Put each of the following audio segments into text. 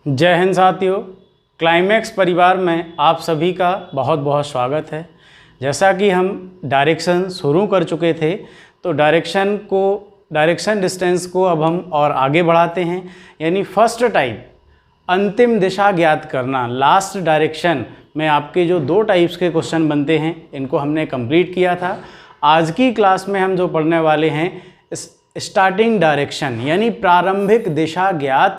जय हिंद साथियों, क्लाइमैक्स परिवार में आप सभी का बहुत बहुत स्वागत है। जैसा कि हम डायरेक्शन शुरू कर चुके थे, तो डायरेक्शन डिस्टेंस को अब हम और आगे बढ़ाते हैं। यानी फर्स्ट टाइप अंतिम दिशा ज्ञात करना, लास्ट डायरेक्शन में आपके जो 2 टाइप्स के क्वेश्चन बनते हैं, इनको हमने कंप्लीट किया था। आज की क्लास में हम जो पढ़ने वाले हैं स्टार्टिंग डायरेक्शन, यानी प्रारंभिक दिशा ज्ञात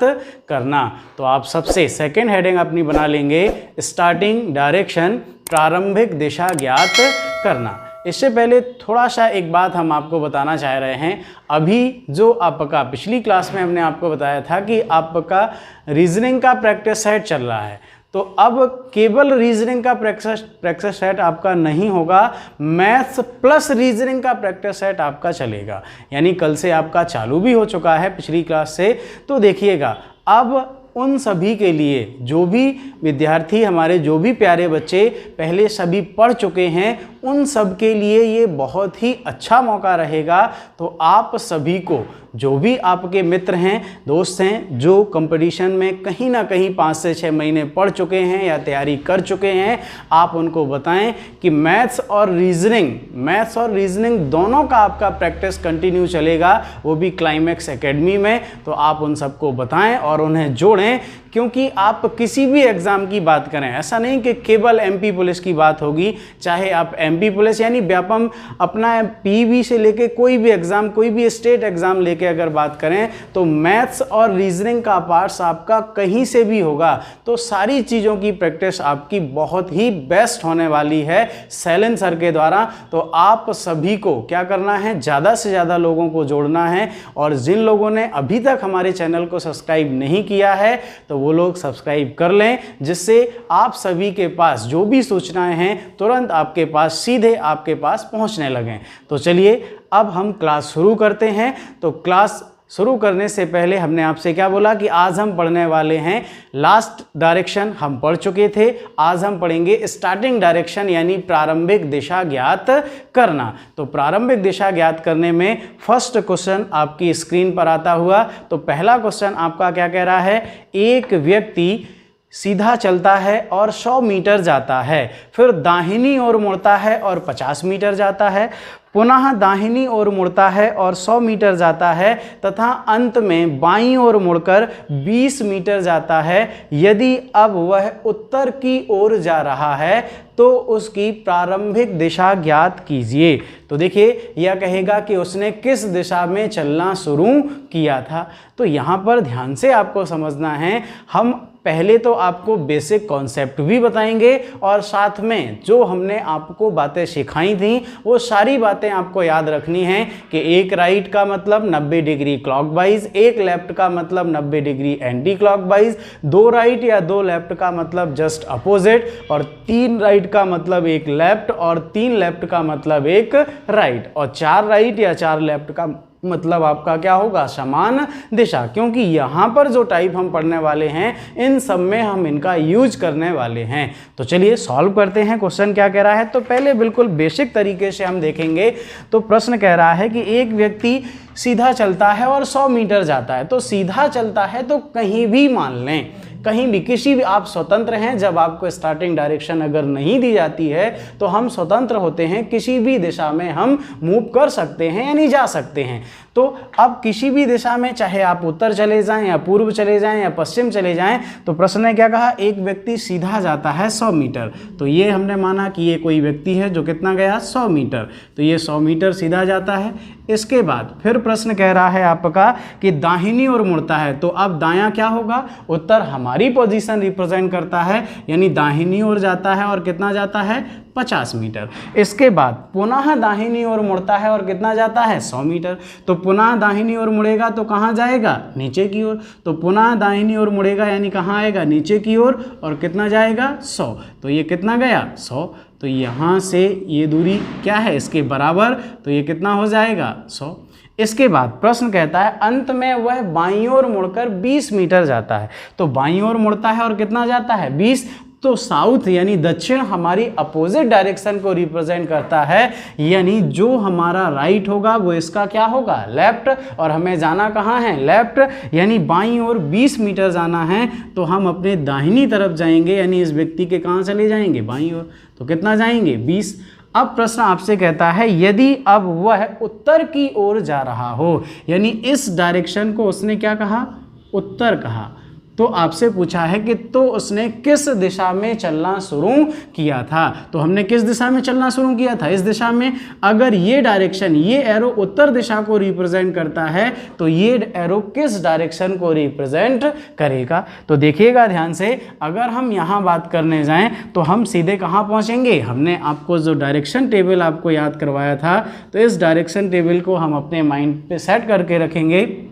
करना। तो आप सबसे सेकंड हेडिंग अपनी बना लेंगे, स्टार्टिंग डायरेक्शन, प्रारंभिक दिशा ज्ञात करना। इससे पहले थोड़ा सा एक बात हम आपको बताना चाह रहे हैं। अभी जो आपका पिछली क्लास में हमने आपको बताया था कि आपका रीजनिंग का प्रैक्टिस सेट चल रहा है, तो अब केवल रीजनिंग का प्रैक्टिस सेट आपका नहीं होगा, मैथ्स प्लस रीजनिंग का प्रैक्टिस सेट आपका चलेगा। यानी कल से आपका चालू भी हो चुका है पिछली क्लास से। तो देखिएगा, अब उन सभी के लिए, जो भी विद्यार्थी हमारे, जो भी प्यारे बच्चे पहले सभी पढ़ चुके हैं, उन सब के लिए ये बहुत ही अच्छा मौका रहेगा। तो आप सभी को, जो भी आपके मित्र हैं, दोस्त हैं, जो कंपटीशन में कहीं ना कहीं 5 से 6 महीने पढ़ चुके हैं या तैयारी कर चुके हैं, आप उनको बताएं कि मैथ्स और रीजनिंग दोनों का आपका प्रैक्टिस कंटिन्यू चलेगा, वो भी क्लाइमैक्स एकेडमी में। तो आप उन सबको बताएं और उन्हें जोड़ें, क्योंकि आप किसी भी एग्ज़ाम की बात करें, ऐसा नहीं कि केवल एमपी पुलिस की बात होगी। चाहे आप एमपी पुलिस यानी व्यापम अपना पीवी से लेके कोई भी एग्ज़ाम, कोई भी स्टेट एग्ज़ाम लेके अगर बात करें, तो मैथ्स और रीजनिंग का पार्ट्स आपका कहीं से भी होगा। तो सारी चीज़ों की प्रैक्टिस आपकी बहुत ही बेस्ट होने वाली है सैलन सर के द्वारा। तो आप सभी को क्या करना है, ज़्यादा से ज़्यादा लोगों को जोड़ना है। और जिन लोगों ने अभी तक हमारे चैनल को सब्सक्राइब नहीं किया है, तो वो लोग सब्सक्राइब कर लें, जिससे आप सभी के पास जो भी सूचनाएं हैं तुरंत आपके पास, सीधे आपके पास पहुंचने लगें। तो चलिए अब हम क्लास शुरू करते हैं। तो क्लास शुरू करने से पहले हमने आपसे क्या बोला कि आज हम पढ़ने वाले हैं, लास्ट डायरेक्शन हम पढ़ चुके थे, आज हम पढ़ेंगे स्टार्टिंग डायरेक्शन, यानी प्रारंभिक दिशा ज्ञात करना। तो प्रारंभिक दिशा ज्ञात करने में फर्स्ट क्वेश्चन आपकी स्क्रीन पर आता हुआ। तो पहला क्वेश्चन आपका क्या कह रहा है, एक व्यक्ति सीधा चलता है और 100 मीटर जाता है, फिर दाहिनी ओर मुड़ता है और 50 मीटर जाता है, पुनः दाहिनी ओर मुड़ता है और 100 मीटर जाता है, तथा अंत में बाईं ओर मुड़कर 20 मीटर जाता है। यदि अब वह उत्तर की ओर जा रहा है तो उसकी प्रारंभिक दिशा ज्ञात कीजिए। तो देखिए, यह कहेगा कि उसने किस दिशा में चलना शुरू किया था। तो यहाँ पर ध्यान से आपको समझना है, हम पहले तो आपको बेसिक कॉन्सेप्ट भी बताएंगे और साथ में जो हमने आपको बातें सिखाई थी वो सारी बातें आपको याद रखनी है कि एक राइट का मतलब 90 डिग्री क्लॉकवाइज, एक लेफ्ट का मतलब 90 डिग्री एंटी क्लॉकवाइज, 2 राइट या 2 लेफ्ट का मतलब जस्ट अपोजिट, और 3 राइट का मतलब एक लेफ्ट, और 3 लेफ्ट का मतलब एक राइट, और 4 राइट या 4 लेफ्ट का मतलब आपका क्या होगा, समान दिशा। क्योंकि यहाँ पर जो टाइप हम पढ़ने वाले हैं, इन सब में हम इनका यूज करने वाले हैं। तो चलिए सॉल्व करते हैं, क्वेश्चन क्या कह रहा है। तो पहले बिल्कुल बेसिक तरीके से हम देखेंगे। तो प्रश्न कह रहा है कि एक व्यक्ति सीधा चलता है और 100 मीटर जाता है। तो सीधा चलता है तो कहीं भी मान लें, कहीं भी, किसी भी, आप स्वतंत्र हैं। जब आपको स्टार्टिंग डायरेक्शन अगर नहीं दी जाती है तो हम स्वतंत्र होते हैं, किसी भी दिशा में हम मूव कर सकते हैं यानी जा सकते हैं। तो अब किसी भी दिशा में, चाहे आप उत्तर चले जाएं या पूर्व चले जाएं या पश्चिम चले जाएं, तो प्रश्न ने क्या कहा, एक व्यक्ति सीधा जाता है 100 मीटर। तो ये हमने माना कि ये कोई व्यक्ति है जो कितना गया, 100 मीटर। तो ये 100 मीटर सीधा जाता है। इसके बाद फिर प्रश्न कह रहा है आपका कि दाहिनी ओर मुड़ता है। तो अब दायां क्या होगा, उत्तर हमारी पोजीशन रिप्रेजेंट करता है, यानी दाहिनी ओर जाता है और कितना जाता है, 50 मीटर। इसके बाद पुनः दाहिनी ओर मुड़ता है और कितना जाता है, 100 मीटर। तो पुनः दाहिनी ओर मुड़ेगा तो कहाँ जाएगा, नीचे की ओर। तो पुनः दाहिनी ओर मुड़ेगा यानी कहाँ आएगा, नीचे की ओर, और कितना जाएगा, 100। तो ये कितना गया, 100। तो यहाँ से ये दूरी क्या है, इसके बराबर, तो ये कितना हो जाएगा, 100। इसके बाद प्रश्न कहता है अंत में वह बाईं ओर मुड़कर 20 मीटर जाता है। तो बाईं ओर मुड़ता है और कितना जाता है, 20। तो साउथ यानी दक्षिण हमारी अपोजिट डायरेक्शन को रिप्रेजेंट करता है, यानी जो हमारा राइट होगा वो इसका क्या होगा, लेफ्ट। और हमें जाना कहाँ है, लेफ्ट, यानी बाईं ओर 20 मीटर जाना है तो हम अपने दाहिनी तरफ जाएंगे, यानी इस व्यक्ति के कहाँ चले जाएंगे, बाईं ओर। तो कितना जाएंगे, 20। अब प्रश्न आपसे कहता है यदि अब वह उत्तर की ओर जा रहा हो, यानी इस डायरेक्शन को उसने क्या कहा, उत्तर कहा, तो आपसे पूछा है कि तो उसने किस दिशा में चलना शुरू किया था। तो हमने किस दिशा में चलना शुरू किया था, इस दिशा में। अगर ये डायरेक्शन, ये एरो उत्तर दिशा को रिप्रेजेंट करता है तो ये एरो किस डायरेक्शन को रिप्रेजेंट करेगा। तो देखिएगा ध्यान से, अगर हम यहाँ बात करने जाएं तो हम सीधे कहाँ पहुँचेंगे, हमने आपको जो डायरेक्शन टेबल आपको याद करवाया था, तो इस डायरेक्शन टेबल को हम अपने माइंड पे सेट करके रखेंगे।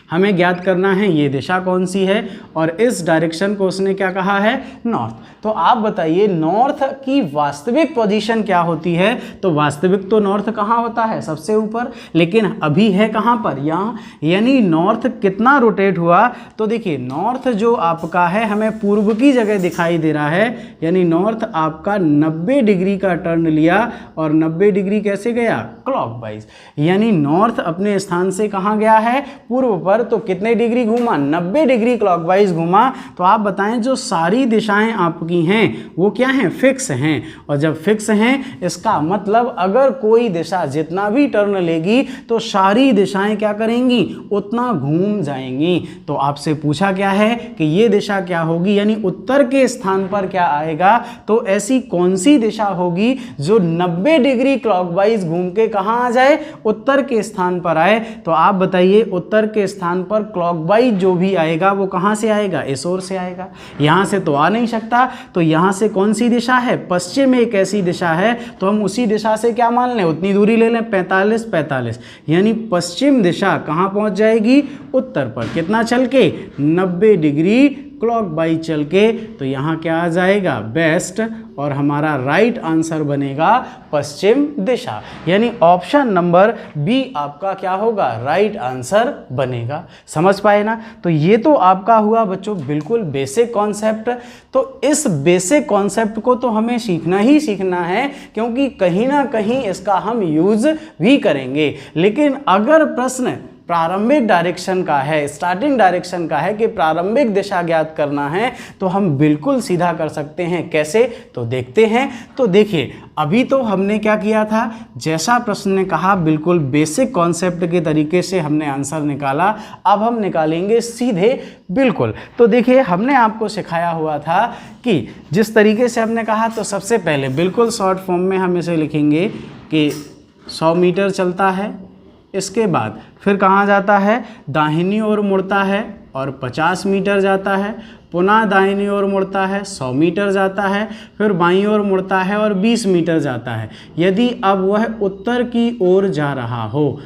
हमें ज्ञात करना है ये दिशा कौन सी है, और इस डायरेक्शन को उसने क्या कहा है, नॉर्थ। तो आप बताइए नॉर्थ की वास्तविक पोजीशन क्या होती है। तो वास्तविक तो नॉर्थ कहाँ होता है, सबसे ऊपर, लेकिन अभी है कहाँ पर, यहाँ। यानी नॉर्थ कितना रोटेट हुआ, तो देखिए नॉर्थ जो आपका है हमें पूर्व की जगह दिखाई दे रहा है, यानी नॉर्थ आपका 90 डिग्री का टर्न लिया, और 90 डिग्री कैसे गया, क्लॉकवाइज। यानी नॉर्थ अपने स्थान से कहाँ गया है, पूर्व पर। तो कितने डिग्री घूमा, 90 डिग्री क्लॉकवाइज घूमा। तो आप बताएं जो सारी दिशाएं आपकी हैं वो क्या हैं, फिक्स हैं। और जब फिक्स हैं इसका मतलब अगर कोई दिशा जितना भी टर्न लेगी तो सारी दिशाएं क्या करेंगी, उतना घूम जाएंगी। तो आपसे पूछा क्या है कि ये दिशा क्या होगी, यानी उत्तर के स्थान पर क्या आएगा। तो ऐसी कौन सी दिशा होगी जो 90 डिग्री क्लॉकवाइज घूम के कहाँ आ जाए, उत्तर के स्थान पर आए। तो आप बताइए उत्तर के स्थान पर क्लॉकवाइज जो भी आएगा वो कहां से आएगा, इस ओर से आएगा। यहां से तो आ नहीं सकता, तो यहां से कौन सी दिशा है, पश्चिम एक ऐसी दिशा है, तो हम उसी दिशा से क्या मान लें, उतनी दूरी ले लें, 45, यानी पश्चिम दिशा कहां पहुंच जाएगी, उत्तर पर। कितना चल के, 90 डिग्री क्लॉकवाइज चल के। तो यहाँ क्या आ जाएगा, वेस्ट, और हमारा राइट आंसर बनेगा पश्चिम दिशा, यानी ऑप्शन नंबर बी आपका क्या होगा, राइट आंसर बनेगा। समझ पाए ना। तो ये तो आपका हुआ बच्चों बिल्कुल बेसिक कॉन्सेप्ट। तो इस बेसिक कॉन्सेप्ट को तो हमें सीखना ही सीखना है, क्योंकि कहीं ना कहीं इसका हम यूज भी करेंगे। लेकिन अगर प्रश्न प्रारंभिक डायरेक्शन का है, स्टार्टिंग डायरेक्शन का है कि प्रारंभिक दिशा ज्ञात करना है, तो हम बिल्कुल सीधा कर सकते हैं। कैसे, तो देखते हैं। तो देखिए अभी तो हमने क्या किया था, जैसा प्रश्न ने कहा बिल्कुल बेसिक कॉन्सेप्ट के तरीके से हमने आंसर निकाला। अब हम निकालेंगे सीधे बिल्कुल। तो देखिए हमने आपको सिखाया हुआ था कि जिस तरीके से हमने कहा, तो सबसे पहले बिल्कुल शॉर्ट फॉर्म में हम इसे लिखेंगे कि 100 मीटर चलता है, इसके बाद फिर कहाँ जाता है, दाहिनी ओर मुड़ता है और 50 मीटर जाता है, पुनः दाहिनी ओर मुड़ता है, 100 मीटर जाता है, फिर बाईं ओर मुड़ता है और 20 मीटर जाता है। यदि अब वह उत्तर की ओर जा रहा हो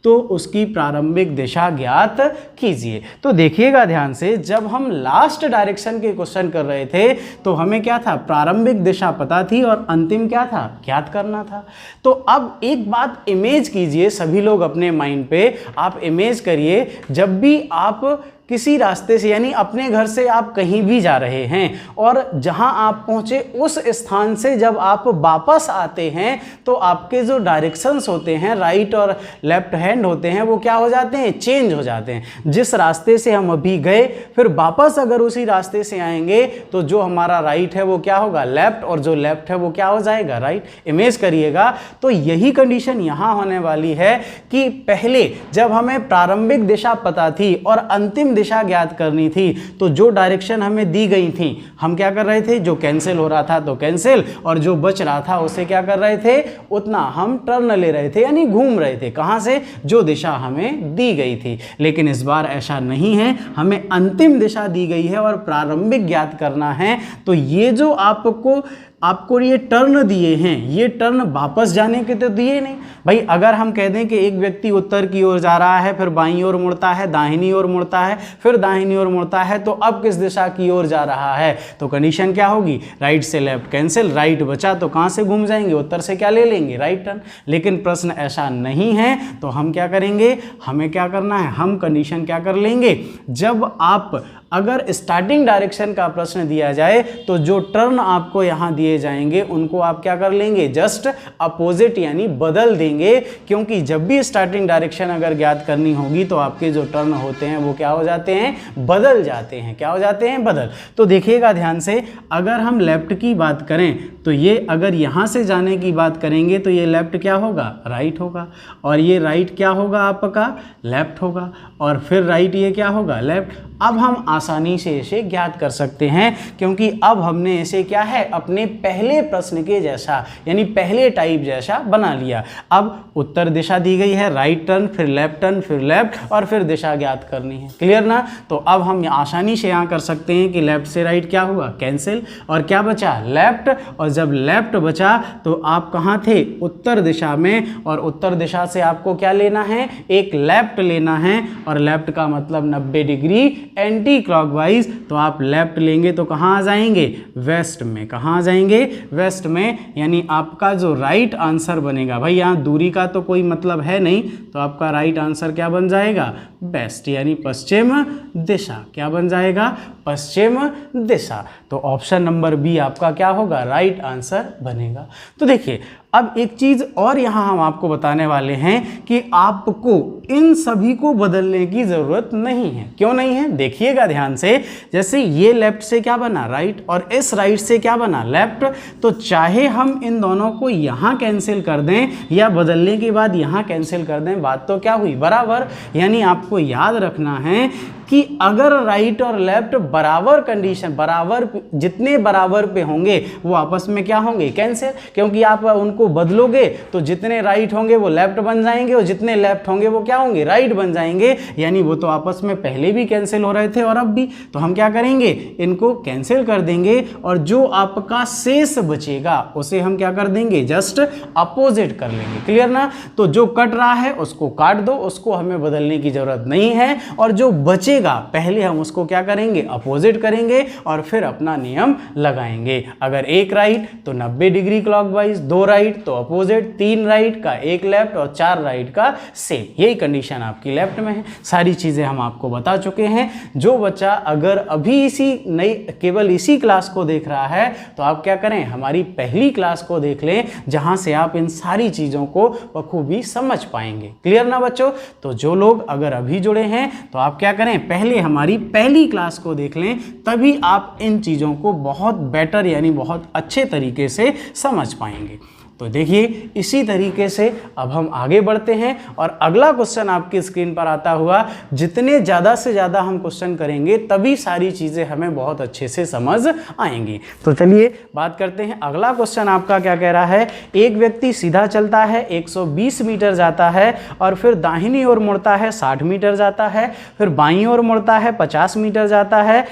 तो उसकी प्रारंभिक दिशा ज्ञात कीजिए। तो देखिएगा ध्यान से, जब हम लास्ट डायरेक्शन के क्वेश्चन कर रहे थे तो हमें क्या था, प्रारंभिक दिशा पता थी और अंतिम क्या था, ज्ञात करना था। तो अब एक बात इमेज कीजिए सभी लोग अपने माइंड पे, आप इमेज करिए जब भी आप किसी रास्ते से, यानी अपने घर से आप कहीं भी जा रहे हैं और जहां आप पहुंचे उस स्थान से जब आप वापस आते हैं तो आपके जो डायरेक्शंस होते हैं, राइट और लेफ्ट हैंड होते हैं, वो क्या हो जाते हैं, चेंज हो जाते हैं। जिस रास्ते से हम अभी गए फिर वापस अगर उसी रास्ते से आएंगे तो जो हमारा राइट है वो क्या होगा, लेफ्ट, और जो लेफ्ट है वो क्या हो जाएगा, राइट। इमेज करिएगा। तो यही कंडीशन यहाँ होने वाली है कि पहले जब हमें प्रारंभिक दिशा पता थी और अंतिम दिशा ज्ञात करनी थी, तो जो डायरेक्शन हमें दी गई थी हम क्या कर रहे थे, जो कैंसिल हो रहा था तो कैंसिल, और जो बच रहा था उसे क्या कर रहे थे, उतना हम टर्न ले रहे थे, यानी घूम रहे थे। कहां से, जो दिशा हमें दी गई थी। लेकिन इस बार ऐसा नहीं है, हमें अंतिम दिशा दी गई है और प्रारंभिक ज्ञात करना है। तो ये जो आपको ये टर्न दिए हैं, ये टर्न वापस जाने के तो दिए नहीं भाई। अगर हम कह दें कि एक व्यक्ति उत्तर की ओर जा रहा है, फिर बाईं ओर मुड़ता है, दाहिनी ओर मुड़ता है, फिर दाहिनी ओर मुड़ता है, तो अब किस दिशा की ओर जा रहा है, तो कंडीशन क्या होगी, राइट से लेफ्ट कैंसिल, राइट बचा तो कहां से घूम जाएंगे, उत्तर से क्या ले लेंगे, राइट टर्न। लेकिन प्रश्न ऐसा नहीं है, तो हम क्या करेंगे, हमें क्या करना है, हम कंडीशन क्या कर लेंगे, जब आप अगर स्टार्टिंग डायरेक्शन का प्रश्न दिया जाए तो जो टर्न आपको यहाँ दिए जाएंगे उनको आप क्या कर लेंगे, जस्ट अपोजिट यानी बदल देंगे, क्योंकि जब भी स्टार्टिंग डायरेक्शन अगर ज्ञात करनी होगी तो आपके जो टर्न होते हैं वो क्या हो जाते हैं, बदल जाते हैं। क्या हो जाते हैं, बदल। तो देखिएगा ध्यान से, अगर हम लेफ्ट की बात करें तो ये अगर यहाँ से जाने की बात करेंगे तो ये लेफ्ट क्या होगा, राइट होगा, और ये राइट क्या होगा आपका, लेफ्ट होगा, और फिर राइट ये क्या होगा, लेफ्ट। अब हम आसानी से इसे ज्ञात कर सकते हैं, क्योंकि अब हमने इसे क्या है, अपने पहले प्रश्न के जैसा यानी पहले टाइप जैसा बना लिया। अब उत्तर दिशा दी गई है, राइट टर्न, फिर लेफ्ट टर्न, फिर लेफ्ट, और फिर दिशा ज्ञात करनी है। क्लियर ना। तो अब हम आसानी से यहाँ कर सकते हैं कि लेफ्ट से राइट क्या हुआ, कैंसिल, और क्या बचा, लेफ्ट। और जब लेफ्ट बचा तो आप कहाँ थे, उत्तर दिशा में, और उत्तर दिशा से आपको क्या लेना है, एक लेफ्ट लेना है, और लेफ्ट का मतलब 90 डिग्री एंटी क्लॉकवाइज। तो आप लेफ्ट लेंगे तो कहाँ आ जाएंगे, वेस्ट में। कहाँ आ जाएंगे, वेस्ट में, यानी आपका जो राइट आंसर बनेगा, भाई यहाँ दूरी का तो कोई मतलब है नहीं, तो आपका राइट आंसर क्या बन जाएगा, वेस्ट यानी पश्चिम दिशा। क्या बन जाएगा, पश्चिम दिशा। तो ऑप्शन नंबर बी आपका क्या होगा, राइट आंसर बनेगा। तो देखिए अब एक चीज़ और यहाँ हम आपको बताने वाले हैं कि आपको इन सभी को बदलने की ज़रूरत नहीं है। क्यों नहीं है, देखिएगा ध्यान से। जैसे ये लेफ्ट से क्या बना, राइट, और इस राइट से क्या बना, लेफ्ट। तो चाहे हम इन दोनों को यहाँ कैंसिल कर दें या बदलने के बाद यहाँ कैंसिल कर दें, बात तो क्या हुई, बराबर। यानी आपको याद रखना है कि अगर राइट और लेफ्ट बराबर कंडीशन, बराबर, जितने बराबर पे होंगे वो आपस में क्या होंगे, कैंसिल। क्योंकि आप उनको बदलोगे तो जितने राइट होंगे वो लेफ्ट बन जाएंगे, और जितने लेफ्ट होंगे वो क्या होंगे, राइट बन जाएंगे। यानी वो तो आपस में पहले भी कैंसिल हो रहे थे और अब भी। तो हम क्या करेंगे, इनको कैंसिल कर देंगे, और जो आपका शेष बचेगा उसे हम क्या कर देंगे, जस्ट अपोजिट कर लेंगे। क्लियर ना। तो जो कट रहा है उसको काट दो, उसको हमें बदलने की जरूरत नहीं है, और जो बचे पहले हम उसको क्या करेंगे, अपोजिट करेंगे, और फिर अपना नियम लगाएंगे। अगर एक राइट तो 90 डिग्री क्लॉकवाइज, 2 राइट तो अपोजिट, 3 राइट का 1 लेफ्ट, और 4 राइट का सेम। यही कंडीशन आपकी लेफ्ट में है। सारी चीजें हम आपको बता चुके हैं। जो बच्चा अगर अभी इसी नई केवल इसी क्लास को देख रहा है तो आप क्या करें, हमारी पहली क्लास को देख लें, जहां से आप इन सारी चीजों को बखूबी समझ पाएंगे। क्लियर ना बच्चों। तो जो लोग अगर अभी जुड़े हैं तो आप क्या करें, पहले हमारी पहली क्लास को देख लें, तभी आप इन चीज़ों को बहुत बेटर यानी बहुत अच्छे तरीके से समझ पाएंगे। तो देखिए इसी तरीके से अब हम आगे बढ़ते हैं, और अगला क्वेश्चन आपकी स्क्रीन पर आता हुआ, जितने ज़्यादा से ज़्यादा हम क्वेश्चन करेंगे तभी सारी चीज़ें हमें बहुत अच्छे से समझ आएंगी। तो चलिए बात करते हैं। अगला क्वेश्चन आपका क्या कह रहा है, एक व्यक्ति सीधा चलता है, 120 मीटर जाता है, और फिर दाहिनी ओर मुड़ता है, 60 मीटर जाता है, फिर बाईं ओर मुड़ता है, 50 मीटर जाता है,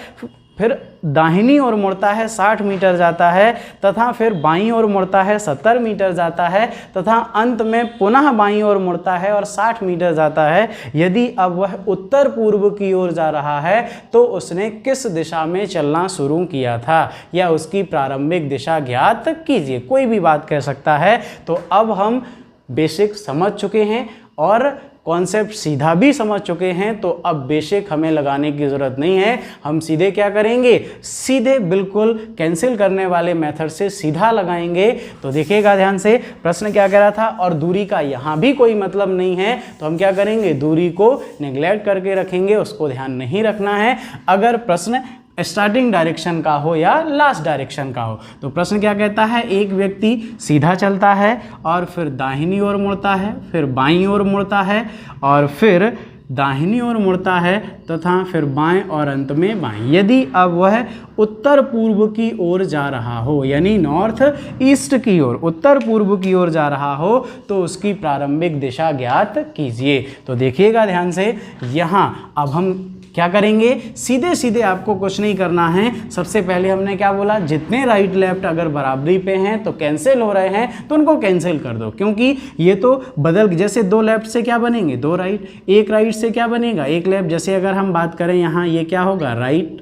फिर दाहिनी ओर मुड़ता है, 60 मीटर जाता है, तथा फिर बाईं ओर मुड़ता है, 70 मीटर जाता है, तथा अंत में पुनः बाईं ओर मुड़ता है और 60 मीटर जाता है। यदि अब वह उत्तर पूर्व की ओर जा रहा है तो उसने किस दिशा में चलना शुरू किया था, या उसकी प्रारंभिक दिशा ज्ञात कीजिए। कोई भी बात कह सकता है। तो अब हम बेसिक समझ चुके हैं और कॉन्सेप्ट सीधा भी समझ चुके हैं, तो अब बेसिक हमें लगाने की ज़रूरत नहीं है। हम सीधे क्या करेंगे, सीधे बिल्कुल कैंसिल करने वाले मेथड से सीधा लगाएंगे। तो देखिएगा ध्यान से, प्रश्न क्या कह रहा था, और दूरी का यहाँ भी कोई मतलब नहीं है, तो हम क्या करेंगे, दूरी को निगलेक्ट करके रखेंगे, उसको ध्यान नहीं रखना है। अगर प्रश्न स्टार्टिंग डायरेक्शन का हो या लास्ट डायरेक्शन का हो, तो प्रश्न क्या कहता है, एक व्यक्ति सीधा चलता है और फिर दाहिनी ओर मुड़ता है, फिर बाईं ओर मुड़ता है, और फिर दाहिनी ओर मुड़ता है, तथा फिर बाएं और अंत में बाएं। यदि अब वह उत्तर पूर्व की ओर जा रहा हो, यानी नॉर्थ ईस्ट की ओर, उत्तर पूर्व की ओर जा रहा हो, तो उसकी प्रारंभिक दिशा ज्ञात कीजिए। तो देखिएगा ध्यान से, यहाँ अब हम क्या करेंगे, सीधे सीधे आपको कुछ नहीं करना है। सबसे पहले हमने क्या बोला, जितने राइट लेफ्ट अगर बराबरी पे हैं तो कैंसिल हो रहे हैं तो उनको कैंसिल कर दो, क्योंकि ये तो बदल, जैसे 2 लेफ्ट से क्या बनेंगे, 2 राइट, 1 राइट से क्या बनेगा, 1 लेफ्ट। जैसे अगर हम बात करें यहाँ, ये क्या होगा, राइट,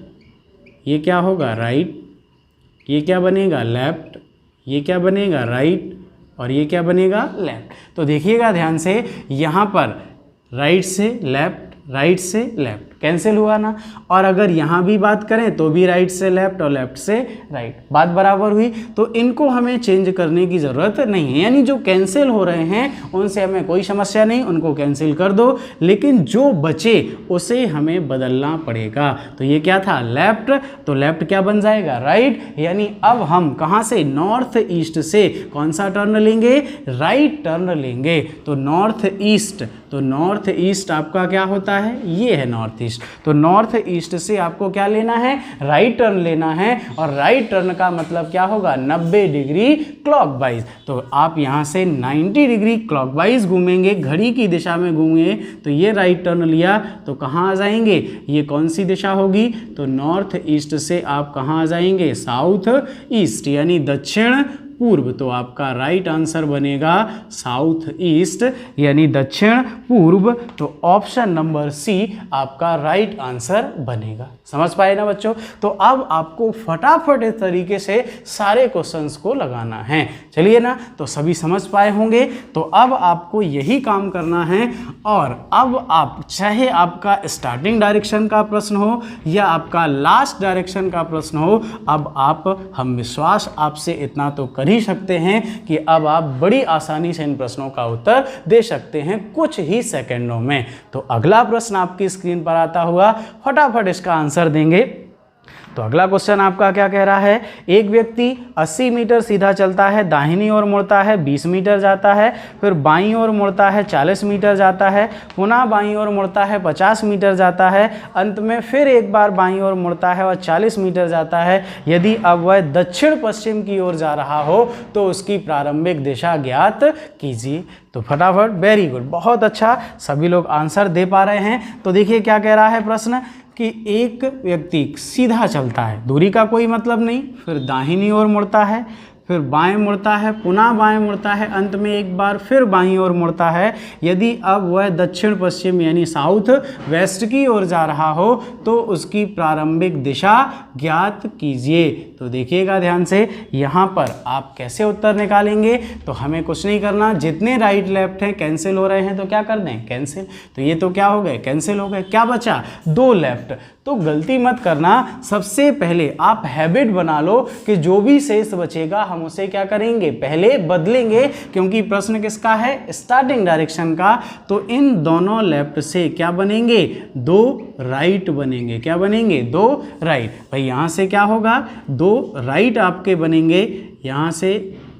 ये क्या होगा, राइट, ये क्या बनेगा, लेफ्ट, ये क्या बनेगा, राइट, और ये क्या बनेगा, लेफ्ट। तो देखिएगा ध्यान से, यहाँ पर राइट से लेफ्ट, राइट से लेफ्ट, कैंसिल हुआ ना। और अगर यहाँ भी बात करें तो भी राइट से लेफ्ट और लेफ्ट से राइट, बात बराबर हुई। तो इनको हमें चेंज करने की ज़रूरत नहीं है, यानी जो कैंसिल हो रहे हैं उनसे हमें कोई समस्या नहीं, उनको कैंसिल कर दो, लेकिन जो बचे उसे हमें बदलना पड़ेगा। तो ये क्या था, लेफ्ट, तो लेफ्ट क्या बन जाएगा, राइट। यानी अब हम कहाँ से, नॉर्थ ईस्ट से कौन सा टर्न लेंगे, राइट टर्न लेंगे। तो नॉर्थ ईस्ट, तो नॉर्थ ईस्ट आपका क्या होता है, ये है नॉर्थ ईस्ट। तो नॉर्थ ईस्ट से आपको क्या लेना है, राइट टर्न लेना है। और राइट टर्न का मतलब क्या होगा, 90 डिग्री क्लॉकवाइज। तो आप यहाँ से 90 डिग्री क्लॉकवाइज घूमेंगे, घड़ी की दिशा में घूमेंगे। तो ये राइट टर्न लिया तो कहाँ आ जाएंगे, ये कौन सी दिशा होगी, तो नॉर्थ ईस्ट से आप कहाँ आ जाएंगे, साउथ ईस्ट, यानी दक्षिण पूर्व। तो आपका राइट आंसर बनेगा साउथ ईस्ट, यानी दक्षिण पूर्व। तो ऑप्शन नंबर सी आपका राइट आंसर बनेगा। समझ पाए ना बच्चों। तो अब आपको फटाफट इस तरीके से सारे क्वेश्चंस को लगाना है। चलिए ना, तो सभी समझ पाए होंगे। तो अब आपको यही काम करना है। और अब आप चाहे आपका स्टार्टिंग डायरेक्शन का प्रश्न हो या आपका लास्ट डायरेक्शन का प्रश्न हो, अब आप, हम विश्वास आपसे इतना तो कर ही सकते हैं कि अब आप बड़ी आसानी से इन प्रश्नों का उत्तर दे सकते हैं कुछ ही सेकंडों में। तो अगला प्रश्न आपकी स्क्रीन पर आता हुआ, फटाफट इसका आंसर देंगे। तो अगला क्वेश्चन आपका क्या कह रहा है, एक व्यक्ति 80 मीटर सीधा चलता है, दाहिनी ओर मुड़ता है, 20 मीटर जाता है, फिर बाईं ओर मुड़ता है, 40 मीटर जाता है, पुनः बाईं ओर मुड़ता है, 50 मीटर जाता है, अंत में फिर एक बार बाईं ओर मुड़ता है और 40 मीटर जाता है। यदि अब वह दक्षिण पश्चिम की ओर जा रहा हो तो उसकी प्रारंभिक दिशा ज्ञात कीजिए। तो फटाफट, वेरी गुड, बहुत अच्छा, सभी लोग आंसर दे पा रहे हैं। तो देखिए क्या कह रहा है प्रश्न, कि एक व्यक्ति सीधा चलता है, दूरी का कोई मतलब नहीं, फिर दाहिनी ओर मुड़ता है, फिर बाएं मुड़ता है, पुनः बाएं मुड़ता है, अंत में एक बार फिर बाईं ओर मुड़ता है। यदि अब वह दक्षिण पश्चिम यानी साउथ वेस्ट की ओर जा रहा हो तो उसकी प्रारंभिक दिशा ज्ञात कीजिए। तो देखिएगा ध्यान से, यहाँ पर आप कैसे उत्तर निकालेंगे। तो हमें कुछ नहीं करना, जितने राइट लेफ्ट हैं कैंसिल हो रहे हैं तो क्या कर दें, कैंसिल। तो ये तो क्या हो गए, कैंसिल हो गए। क्या बचा, 2 लेफ्ट। तो गलती मत करना, सबसे पहले आप हैबिट बना लो कि जो भी शेष बचेगा हम उसे क्या करेंगे, पहले बदलेंगे, क्योंकि प्रश्न किसका है, स्टार्टिंग डायरेक्शन का। तो इन दोनों लेफ्ट से क्या बनेंगे, 2 राइट बनेंगे। क्या बनेंगे, 2 राइट। भाई यहाँ से क्या होगा, 2 राइट आपके बनेंगे, यहाँ से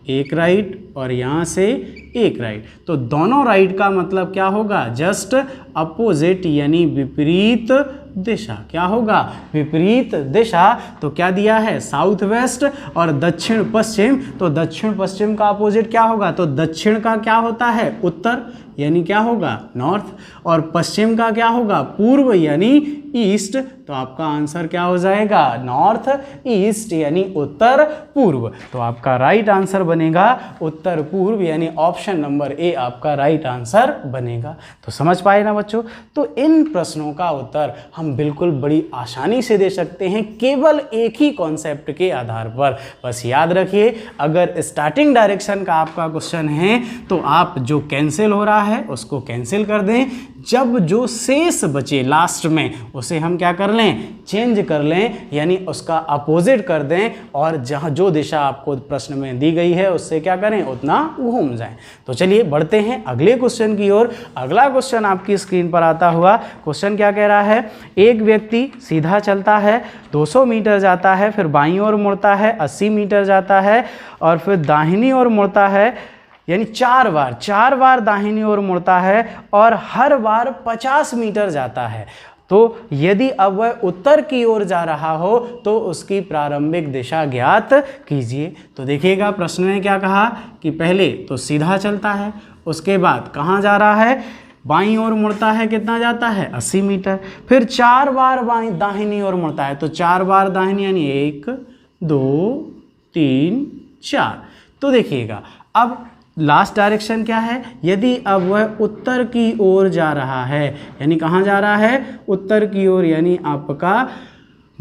1 राइट और यहाँ से 1 राइट। तो दोनों राइट का मतलब क्या होगा, जस्ट अपोजिट, यानी विपरीत दिशा। क्या होगा, विपरीत दिशा। तो क्या दिया है, साउथ वेस्ट और दक्षिण पश्चिम। तो दक्षिण पश्चिम का अपोजिट क्या होगा, तो दक्षिण का क्या होता है, उत्तर, यानी क्या होगा, नॉर्थ। और पश्चिम का क्या होगा, पूर्व, यानी ईस्ट। तो आपका आंसर क्या हो जाएगा, नॉर्थ ईस्ट, यानी उत्तर पूर्व। तो आपका राइट आंसर बनेगा उत्तर पूर्व, यानी ऑप्शन नंबर ए आपका राइट आंसर बनेगा। तो समझ पाए ना बच्चों। तो इन प्रश्नों का उत्तर हम बिल्कुल बड़ी आसानी से दे सकते हैं, केवल एक ही कॉन्सेप्ट के आधार पर। बस याद रखिए, अगर स्टार्टिंग डायरेक्शन का आपका क्वेश्चन है तो आप जो कैंसिल हो रहा है उसको कैंसिल कर दें। जब जो शेष बचे लास्ट में उसे हम क्या कर लें, चेंज कर लें, यानी उसका अपोजिट कर दें। और जहाँ जो दिशा आपको प्रश्न में दी गई है उससे क्या करें, उतना घूम जाएं। तो चलिए बढ़ते हैं अगले क्वेश्चन की ओर। अगला क्वेश्चन आपकी स्क्रीन पर आता हुआ, क्वेश्चन क्या कह रहा है, एक व्यक्ति सीधा चलता है, 200 मीटर जाता है, फिर बाईं ओर मुड़ता है, 80 मीटर जाता है, और फिर दाहिनी ओर मुड़ता है, यानी 4 बार दाहिनी ओर मुड़ता है और हर बार 50 मीटर जाता है। तो यदि अब वह उत्तर की ओर जा रहा हो तो उसकी प्रारंभिक दिशा ज्ञात कीजिए। तो देखिएगा प्रश्न ने क्या कहा कि पहले तो सीधा चलता है, उसके बाद कहाँ जा रहा है, बाईं ओर मुड़ता है, कितना जाता है, 80 मीटर, फिर 4 बार बाईं दाहिनी ओर मुड़ता है। तो 4 बार दाहिनी, यानी 1 2 3 4। तो देखिएगा अब लास्ट डायरेक्शन क्या है, यदि अब वह उत्तर की ओर जा रहा है, यानी कहाँ जा रहा है, उत्तर की ओर, यानी आपका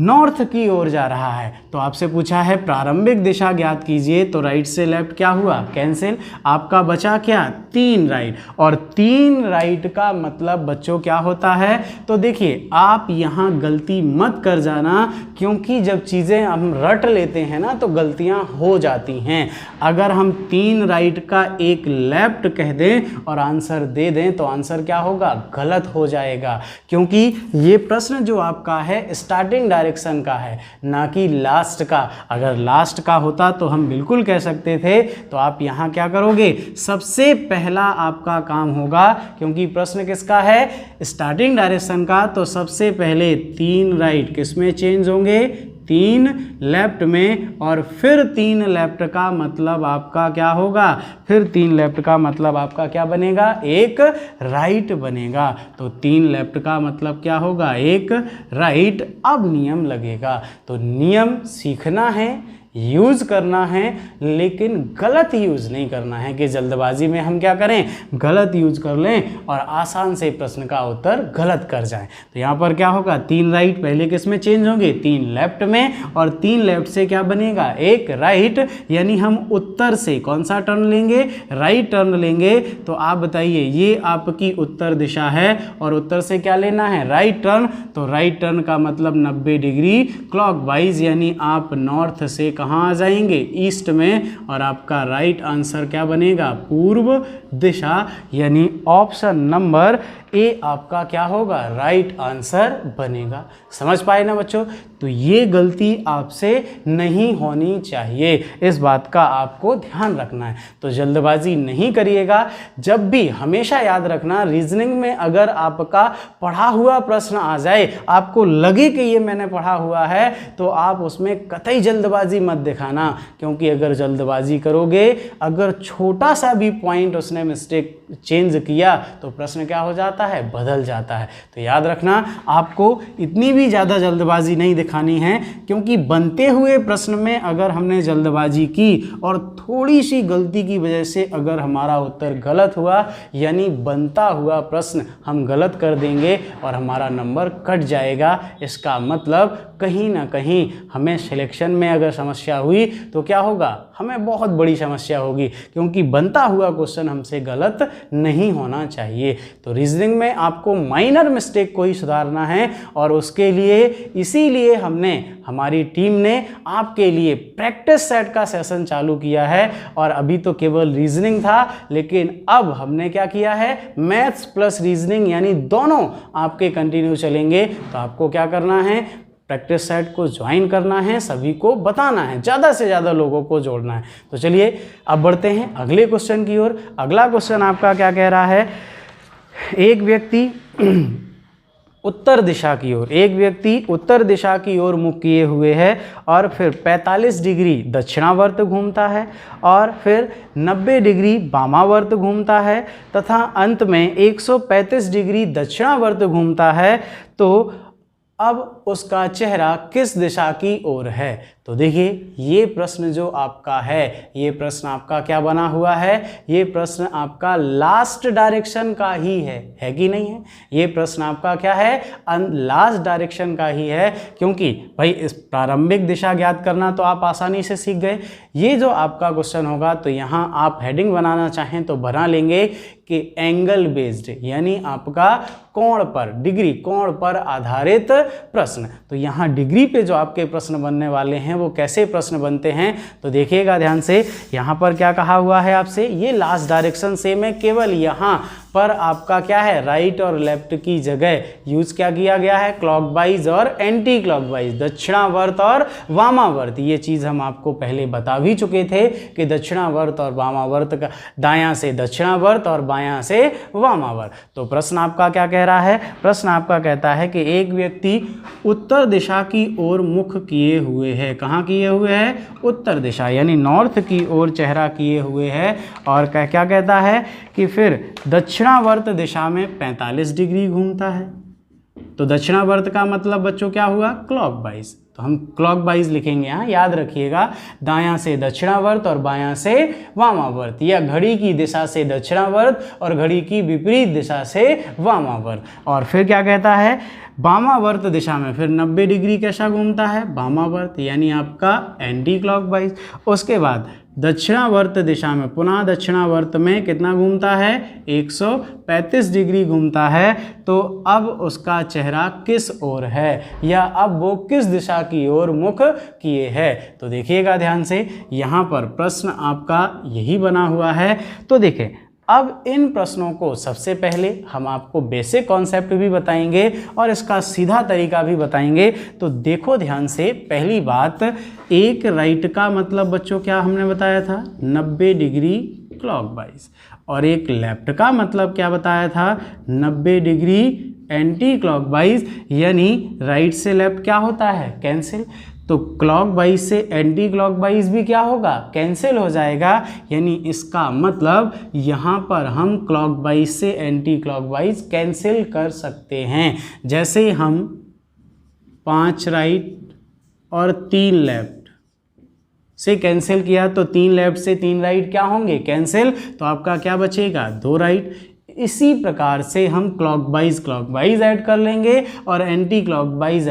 नॉर्थ की ओर जा रहा है। तो आपसे पूछा है प्रारंभिक दिशा ज्ञात कीजिए, तो राइट से लेफ्ट क्या हुआ, कैंसिल। आपका बचा क्या, 3 राइट, और 3 राइट का मतलब बच्चों क्या होता है, तो देखिए आप यहाँ गलती मत कर जाना, क्योंकि जब चीज़ें हम रट लेते हैं ना तो गलतियाँ हो जाती हैं। अगर हम 3 राइट का एक लेफ्ट कह दें और आंसर दे दें तो आंसर क्या होगा, गलत हो जाएगा, क्योंकि ये प्रश्न जो आपका है स्टार्टिंग डायरेक्शन का है, ना कि लास्ट का। अगर लास्ट का होता तो हम बिल्कुल कह सकते थे। तो आप यहाँ क्या करोगे, सबसे पहला आपका काम होगा, क्योंकि प्रश्न किसका है, स्टार्टिंग डायरेक्शन का, तो सबसे पहले 3 राइट किस में चेंज होंगे, 3 लेफ्ट में, और फिर 3 लेफ्ट का मतलब आपका क्या होगा, फिर 3 लेफ्ट का मतलब आपका क्या बनेगा, 1 राइट बनेगा। तो 3 लेफ्ट का मतलब क्या होगा, 1 राइट। अब नियम लगेगा, तो नियम सीखना है, यूज़ करना है, लेकिन गलत यूज़ नहीं करना है कि जल्दबाजी में हम क्या करें, गलत यूज़ कर लें और आसान से प्रश्न का उत्तर गलत कर जाएं। तो यहाँ पर क्या होगा, 3 राइट पहले किस में चेंज होंगे, 3 लेफ्ट में, और 3 लेफ्ट से क्या बनेगा, 1 राइट। यानी हम उत्तर से कौन सा टर्न लेंगे, राइट टर्न लेंगे। तो आप बताइए, ये आपकी उत्तर दिशा है और उत्तर से क्या लेना है, राइट टर्न। तो राइट टर्न का मतलब 90 डिग्री क्लॉकवाइज, यानी आप नॉर्थ से कहाँ आ जाएंगे, ईस्ट में, और आपका राइट आंसर क्या बनेगा, पूर्व दिशा। यानी ऑप्शन नंबर ए आपका क्या होगा, राइट आंसर बनेगा। समझ पाए ना बच्चों। तो ये गलती आपसे नहीं होनी चाहिए, इस बात का आपको ध्यान रखना है। तो जल्दबाजी नहीं करिएगा। जब भी हमेशा याद रखना, रीजनिंग में अगर आपका पढ़ा हुआ प्रश्न आ जाए, आपको लगे कि ये मैंने पढ़ा हुआ है, तो आप उसमें कतई जल्दबाजी मत दिखाना, क्योंकि अगर जल्दबाजी करोगे, अगर छोटा सा भी पॉइंट उसने मिस्टेक चेंज किया तो प्रश्न क्या हो जाता है, बदल जाता है। तो याद रखना, आपको इतनी भी ज़्यादा जल्दबाजी नहीं दिखानी है, क्योंकि बनते हुए प्रश्न में अगर हमने जल्दबाजी की और थोड़ी सी गलती की वजह से अगर हमारा उत्तर गलत हुआ, यानी बनता हुआ प्रश्न हम गलत कर देंगे और हमारा नंबर कट जाएगा। इसका मतलब कहीं ना कहीं हमें सिलेक्शन में अगर समस्या हुई तो क्या होगा, हमें बहुत बड़ी समस्या होगी, क्योंकि बनता हुआ क्वेश्चन हमसे गलत नहीं होना चाहिए। तो रीजनिंग में आपको माइनर मिस्टेक को ही सुधारना है, और उसके लिए इसीलिए हमने, हमारी टीम ने आपके लिए प्रैक्टिस सेट का सेशन चालू किया है। और अभी तो केवल रीजनिंग था, लेकिन अब हमने क्या किया है, मैथ्स प्लस रीजनिंग, यानी दोनों आपके कंटिन्यू चलेंगे। तो आपको क्या करना है, प्रैक्टिस सेट को ज्वाइन करना है, सभी को बताना है, ज़्यादा से ज़्यादा लोगों को जोड़ना है। तो चलिए अब बढ़ते हैं अगले क्वेश्चन की ओर। अगला क्वेश्चन आपका क्या कह रहा है, एक व्यक्ति उत्तर दिशा की ओर, एक व्यक्ति उत्तर दिशा की ओर मुख किए हुए है और फिर 45 डिग्री दक्षिणावर्त घूमता है और फिर 90 डिग्री वामावर्त घूमता है तथा अंत में 135 डिग्री दक्षिणावर्त घूमता है। तो अब उसका चेहरा किस दिशा की ओर है। तो देखिए, ये प्रश्न जो आपका है, ये प्रश्न आपका क्या बना हुआ है, ये प्रश्न आपका लास्ट डायरेक्शन का ही है कि नहीं है। ये प्रश्न आपका क्या है, लास्ट डायरेक्शन का ही है, क्योंकि भाई इस प्रारंभिक दिशा ज्ञात करना तो आप आसानी से सीख गए। ये जो आपका क्वेश्चन होगा, तो यहाँ आप हेडिंग बनाना चाहें तो बना लेंगे कि एंगल बेस्ड, यानी आपका कोण पर, डिग्री कोण पर आधारित प्रश्न। तो यहाँ डिग्री पे जो आपके प्रश्न बनने वाले हैं वो कैसे प्रश्न बनते हैं, तो देखिएगा ध्यान से। यहाँ पर क्या कहा हुआ है आपसे, ये लास्ट डायरेक्शन सेम है, केवल यहाँ पर आपका क्या है, राइट और लेफ्ट की जगह यूज क्या किया गया है, क्लॉकवाइज और एंटी क्लॉकवाइज, दक्षिणावर्त और वामावर्त। ये चीज़ हम आपको पहले बता भी चुके थे कि दक्षिणावर्त और वामावर्त का, दायां से दक्षिणावर्त और बायां से वामावर्त। तो प्रश्न आपका क्या कह रहा है, प्रश्न आपका कहता है कि एक व्यक्ति उत्तर दिशा की ओर मुख किए हुए है। कहाँ किए हुए है, उत्तर दिशा, यानी नॉर्थ की ओर चेहरा किए हुए है, और क्या कहता है कि फिर दक्षिणावर्त दिशा में 45 डिग्री घूमता है। तो दक्षिणावर्त का मतलब बच्चों क्या हुआ, क्लॉकवाइज। तो हम क्लॉकवाइज लिखेंगे यहाँ, याद रखिएगा, दायां से दक्षिणावर्त और बायां से वामावर्त, या घड़ी की दिशा से दक्षिणावर्त और घड़ी की विपरीत दिशा से वामावर्त। और फिर क्या कहता है, वामावर्त दिशा में फिर 90 डिग्री कैसा घूमता है, वामावर्त, यानी आपका एंटी क्लॉकवाइज। उसके बाद दक्षिणावर्त दिशा में पुनः दक्षिणावर्त में कितना घूमता है, 135 डिग्री घूमता है। तो अब उसका चेहरा किस ओर है, या अब वो किस दिशा की ओर मुख किए है। तो देखिएगा ध्यान से, यहाँ पर प्रश्न आपका यही बना हुआ है। तो देखें, अब इन प्रश्नों को सबसे पहले हम आपको बेसिक कॉन्सेप्ट भी बताएंगे और इसका सीधा तरीका भी बताएंगे। तो देखो ध्यान से, पहली बात, एक राइट का मतलब बच्चों क्या हमने बताया था, 90 डिग्री क्लॉकवाइज, और एक लेफ्ट का मतलब क्या बताया था, 90 डिग्री एंटी क्लॉकवाइज, यानी राइट से लेफ्ट क्या होता है, कैंसिल। तो क्लॉकवाइज से एंटी क्लॉकवाइज भी क्या होगा, कैंसिल हो जाएगा। यानी इसका मतलब यहाँ पर हम क्लॉकवाइज से एंटी क्लॉकवाइज कैंसिल कर सकते हैं। जैसे हम 5 राइट और 3 लेफ्ट से कैंसिल किया, तो 3 लेफ्ट से 3 राइट क्या होंगे, कैंसिल। तो आपका क्या बचेगा, 2 राइट। इसी प्रकार से हम क्लॉकवाइज ऐड कर लेंगे और एंटी क्लॉकवाइज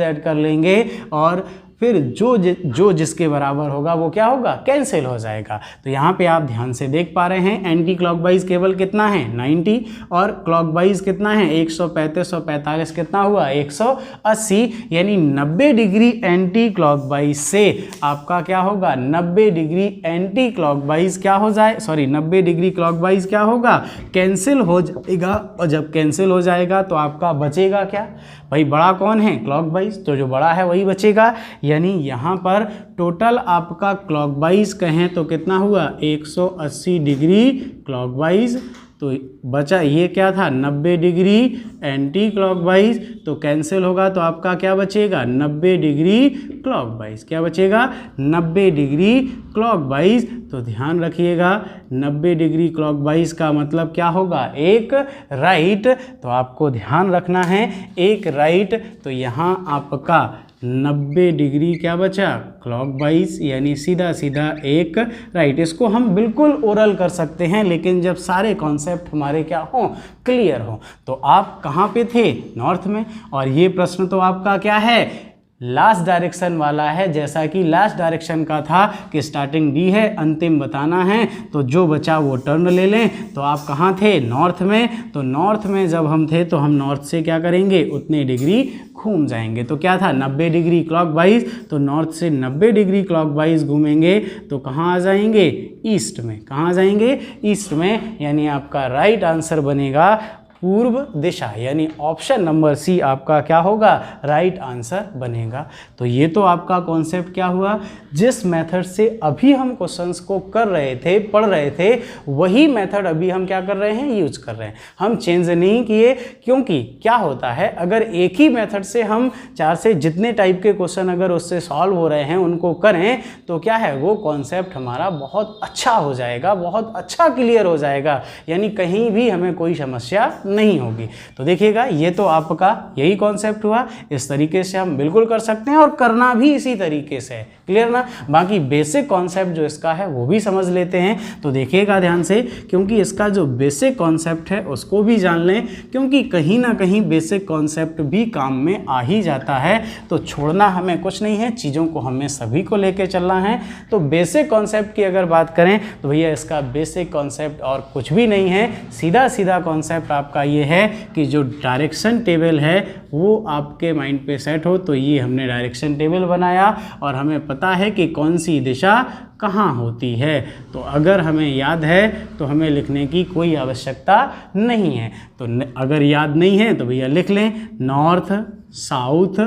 ऐड कर लेंगे, और फिर जो जिसके बराबर होगा वो क्या होगा, कैंसिल हो जाएगा। तो यहाँ पे आप ध्यान से देख पा रहे हैं, एंटी क्लॉकवाइज केवल कितना है, 90, और क्लॉकवाइज कितना है, 135 और 45 कितना हुआ, 180। यानी 90 डिग्री एंटी क्लॉकवाइज से आपका क्या होगा, 90 डिग्री एंटी क्लॉकवाइज क्या हो जाए, 90 डिग्री क्लॉकवाइज क्या होगा, कैंसिल हो जाएगा। और जब कैंसिल हो जाएगा तो आपका बचेगा क्या, भाई बड़ा कौन है, क्लॉकवाइज, तो जो बड़ा है वही बचेगा। यानी यहाँ पर टोटल आपका क्लॉकवाइज कहें तो कितना हुआ, 180 डिग्री क्लॉकवाइज। तो बचा ये क्या था, 90 डिग्री एंटी क्लॉकवाइज। तो कैंसिल होगा तो आपका क्या बचेगा, 90 डिग्री क्लॉकवाइज। क्या बचेगा, 90 डिग्री क्लॉकवाइज। तो ध्यान रखिएगा, 90 डिग्री क्लॉकवाइज का मतलब क्या होगा, एक राइट। तो आपको ध्यान रखना है, एक राइट। तो यहाँ आपका 90 डिग्री क्या बचा, क्लॉकवाइज, यानी सीधा सीधा एक राइट। इसको हम बिल्कुल ओरल कर सकते हैं, लेकिन जब सारे कॉन्सेप्ट हमारे क्या हो, क्लियर हो। तो आप कहाँ पे थे, नॉर्थ में। और ये प्रश्न तो आपका क्या है, लास्ट डायरेक्शन वाला है। जैसा कि लास्ट डायरेक्शन का था कि स्टार्टिंग डी है, अंतिम बताना है, तो जो बचा वो टर्न ले लें। तो आप कहाँ थे, नॉर्थ में। तो नॉर्थ में जब हम थे तो हम नॉर्थ से क्या करेंगे, उतने डिग्री घूम जाएंगे। तो क्या था, 90 डिग्री क्लॉकवाइज। तो नॉर्थ से 90 डिग्री क्लॉकवाइज घूमेंगे तो कहाँ आ जाएंगे, ईस्ट में। कहाँ आ जाएंगे, ईस्ट में। यानी आपका राइट आंसर बनेगा पूर्व दिशा, यानी ऑप्शन नंबर सी आपका क्या होगा, राइट आंसर बनेगा। तो ये तो आपका कॉन्सेप्ट क्या हुआ, जिस मेथड से अभी हम क्वेश्चंस को कर रहे थे, पढ़ रहे थे, वही मेथड अभी हम क्या कर रहे हैं, यूज कर रहे हैं। हम चेंज नहीं किए, क्योंकि क्या होता है, अगर एक ही मेथड से हम 4 से जितने टाइप के क्वेश्चन अगर उससे सॉल्व हो रहे हैं उनको करें, तो क्या है, वो कॉन्सेप्ट हमारा बहुत अच्छा हो जाएगा, बहुत अच्छा क्लियर हो जाएगा। यानी कहीं भी हमें कोई समस्या नहीं होगी। तो देखिएगा, ये तो आपका यही कॉन्सेप्ट हुआ। इस तरीके से हम बिल्कुल कर सकते हैं और करना भी इसी तरीके से, क्लियर ना। बाकी बेसिक कॉन्सेप्ट जो इसका है वो भी समझ लेते हैं। तो देखिएगा ध्यान से, क्योंकि इसका जो बेसिक कॉन्सेप्ट है उसको भी जान लें, क्योंकि कहीं ना कहीं बेसिक कॉन्सेप्ट भी काम में आ ही जाता है। तो छोड़ना हमें कुछ नहीं है, चीज़ों को हमें सभी को लेके चलना है। तो बेसिक कॉन्सेप्ट की अगर बात करें तो भैया इसका बेसिक कॉन्सेप्ट और कुछ भी नहीं है, सीधा सीधा कॉन्सेप्ट आपका ये है कि जो डायरेक्शन टेबल है वो आपके माइंड पे सेट हो। तो ये हमने डायरेक्शन टेबल बनाया और हमें पता है कि कौन सी दिशा कहाँ होती है। तो अगर हमें याद है तो हमें लिखने की कोई आवश्यकता नहीं है। तो अगर याद नहीं है तो भैया लिख लें, नॉर्थ, साउथ,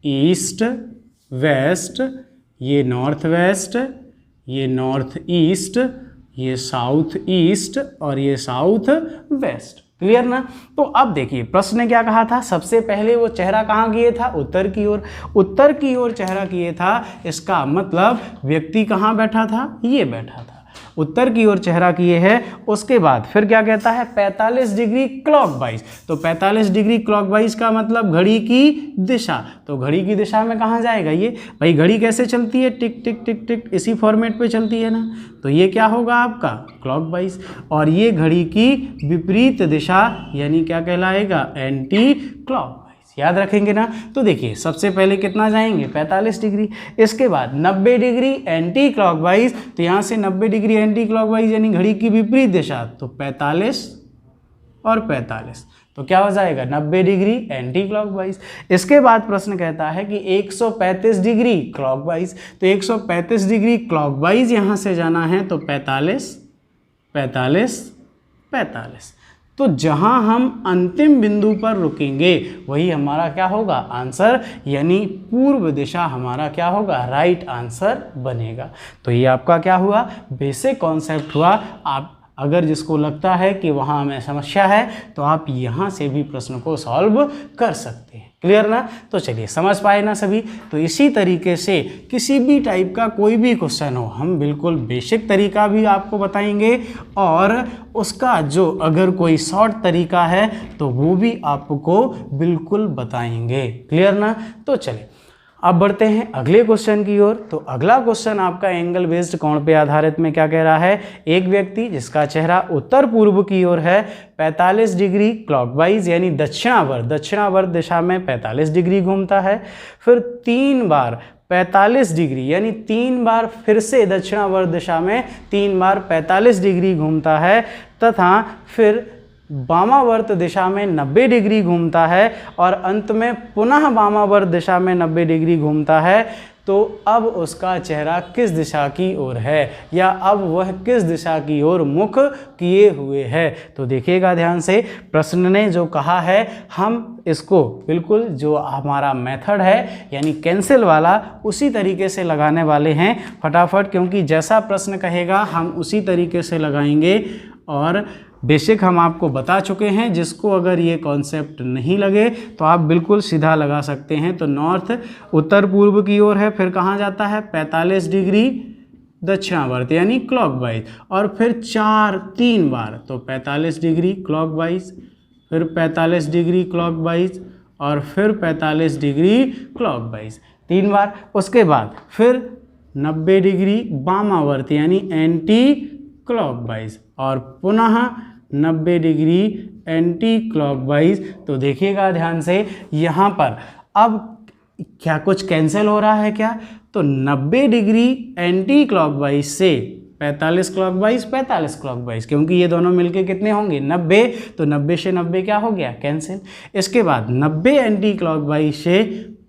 ईस्ट, वेस्ट, ये नॉर्थ वेस्ट, ये नॉर्थ ईस्ट, ये साउथ ईस्ट और ये साउथ वेस्ट। क्लियर ना। तो अब देखिए प्रश्न ने क्या कहा था, सबसे पहले वो चेहरा कहाँ किए था, उत्तर की ओर। उत्तर की ओर चेहरा किए था, इसका मतलब व्यक्ति कहाँ बैठा था, ये बैठा था। उत्तर की ओर चेहरा किए है। उसके बाद फिर क्या कहता है 45 डिग्री क्लॉकवाइज। तो 45 डिग्री क्लॉकवाइज का मतलब घड़ी की दिशा। तो घड़ी की दिशा में कहाँ जाएगा ये भाई, घड़ी कैसे चलती है, टिक टिक टिक टिक, इसी फॉर्मेट पे चलती है ना, तो ये क्या होगा आपका क्लॉकवाइज। और ये घड़ी की विपरीत दिशा यानी क्या कहलाएगा, एंटी क्लॉकवाइज। याद रखेंगे ना। तो देखिए सबसे पहले कितना जाएंगे 45 डिग्री, इसके बाद 90 डिग्री एंटी क्लॉकवाइज। तो यहाँ से 90 डिग्री एंटी क्लॉकवाइज यानी घड़ी की विपरीत दिशा, तो 45 और 45, तो क्या हो जाएगा 90 डिग्री एंटी क्लॉकवाइज। इसके बाद प्रश्न कहता है कि 135 डिग्री क्लॉकवाइज। तो 135 डिग्री क्लॉकवाइज यहाँ से जाना है, तो 45 45 45। तो जहां हम अंतिम बिंदु पर रुकेंगे वही हमारा क्या होगा आंसर, यानी पूर्व दिशा हमारा क्या होगा, राइट आंसर बनेगा। तो ये आपका क्या हुआ, बेसिक कॉन्सेप्ट हुआ। आप अगर जिसको लगता है कि वहाँ हमें समस्या है तो आप यहाँ से भी प्रश्न को सॉल्व कर सकते हैं। क्लियर ना। तो चलिए समझ पाए ना सभी। तो इसी तरीके से किसी भी टाइप का कोई भी क्वेश्चन हो हम बिल्कुल बेसिक तरीका भी आपको बताएंगे, और उसका जो अगर कोई शॉर्ट तरीका है तो वो भी आपको बिल्कुल बताएंगे। क्लियर ना। तो चलिए अब बढ़ते हैं अगले क्वेश्चन की ओर। तो अगला क्वेश्चन आपका एंगल बेस्ड कोण पे आधारित में क्या कह रहा है, एक व्यक्ति जिसका चेहरा उत्तर पूर्व की ओर है 45 डिग्री क्लॉकवाइज यानी दक्षिणावर्त दिशा में 45 डिग्री घूमता है, फिर 3 बार 45 डिग्री यानी 3 बार फिर से दक्षिणावर्त दिशा में 3 बार 45 डिग्री घूमता है, तथा फिर वामावर्त दिशा में 90 डिग्री घूमता है, और अंत में पुनः वामावर्त दिशा में 90 डिग्री घूमता है। तो अब उसका चेहरा किस दिशा की ओर है, या अब वह किस दिशा की ओर मुख किए हुए है। तो देखिएगा ध्यान से, प्रश्न ने जो कहा है हम इसको बिल्कुल जो हमारा मेथड है यानी कैंसिल वाला उसी तरीके से लगाने वाले हैं फटाफट, क्योंकि जैसा प्रश्न कहेगा हम उसी तरीके से लगाएंगे। और बेसिक हम आपको बता चुके हैं, जिसको अगर ये कॉन्सेप्ट नहीं लगे तो आप बिल्कुल सीधा लगा सकते हैं। तो नॉर्थ उत्तर पूर्व की ओर है, फिर कहाँ जाता है 45 डिग्री दक्षिणावर्त यानी क्लॉकवाइज, और फिर 3 बार, तो 45 डिग्री क्लॉकवाइज, फिर 45 डिग्री क्लॉकवाइज, और फिर 45 डिग्री क्लॉकवाइज 3 बार। उसके बाद फिर 90 डिग्री वामावर्त यानी एंटी क्लॉकवाइज, और पुनः 90 डिग्री एंटी क्लॉकवाइज। तो देखिएगा ध्यान से, यहाँ पर अब क्या कुछ कैंसिल हो रहा है क्या, तो 90 डिग्री एंटी क्लॉकवाइज से 45 क्लॉकवाइज 45 क्लॉकवाइज, क्योंकि ये दोनों मिलके कितने होंगे 90, तो 90 से 90 क्या हो गया कैंसिल। इसके बाद 90 एंटी क्लॉकवाइज से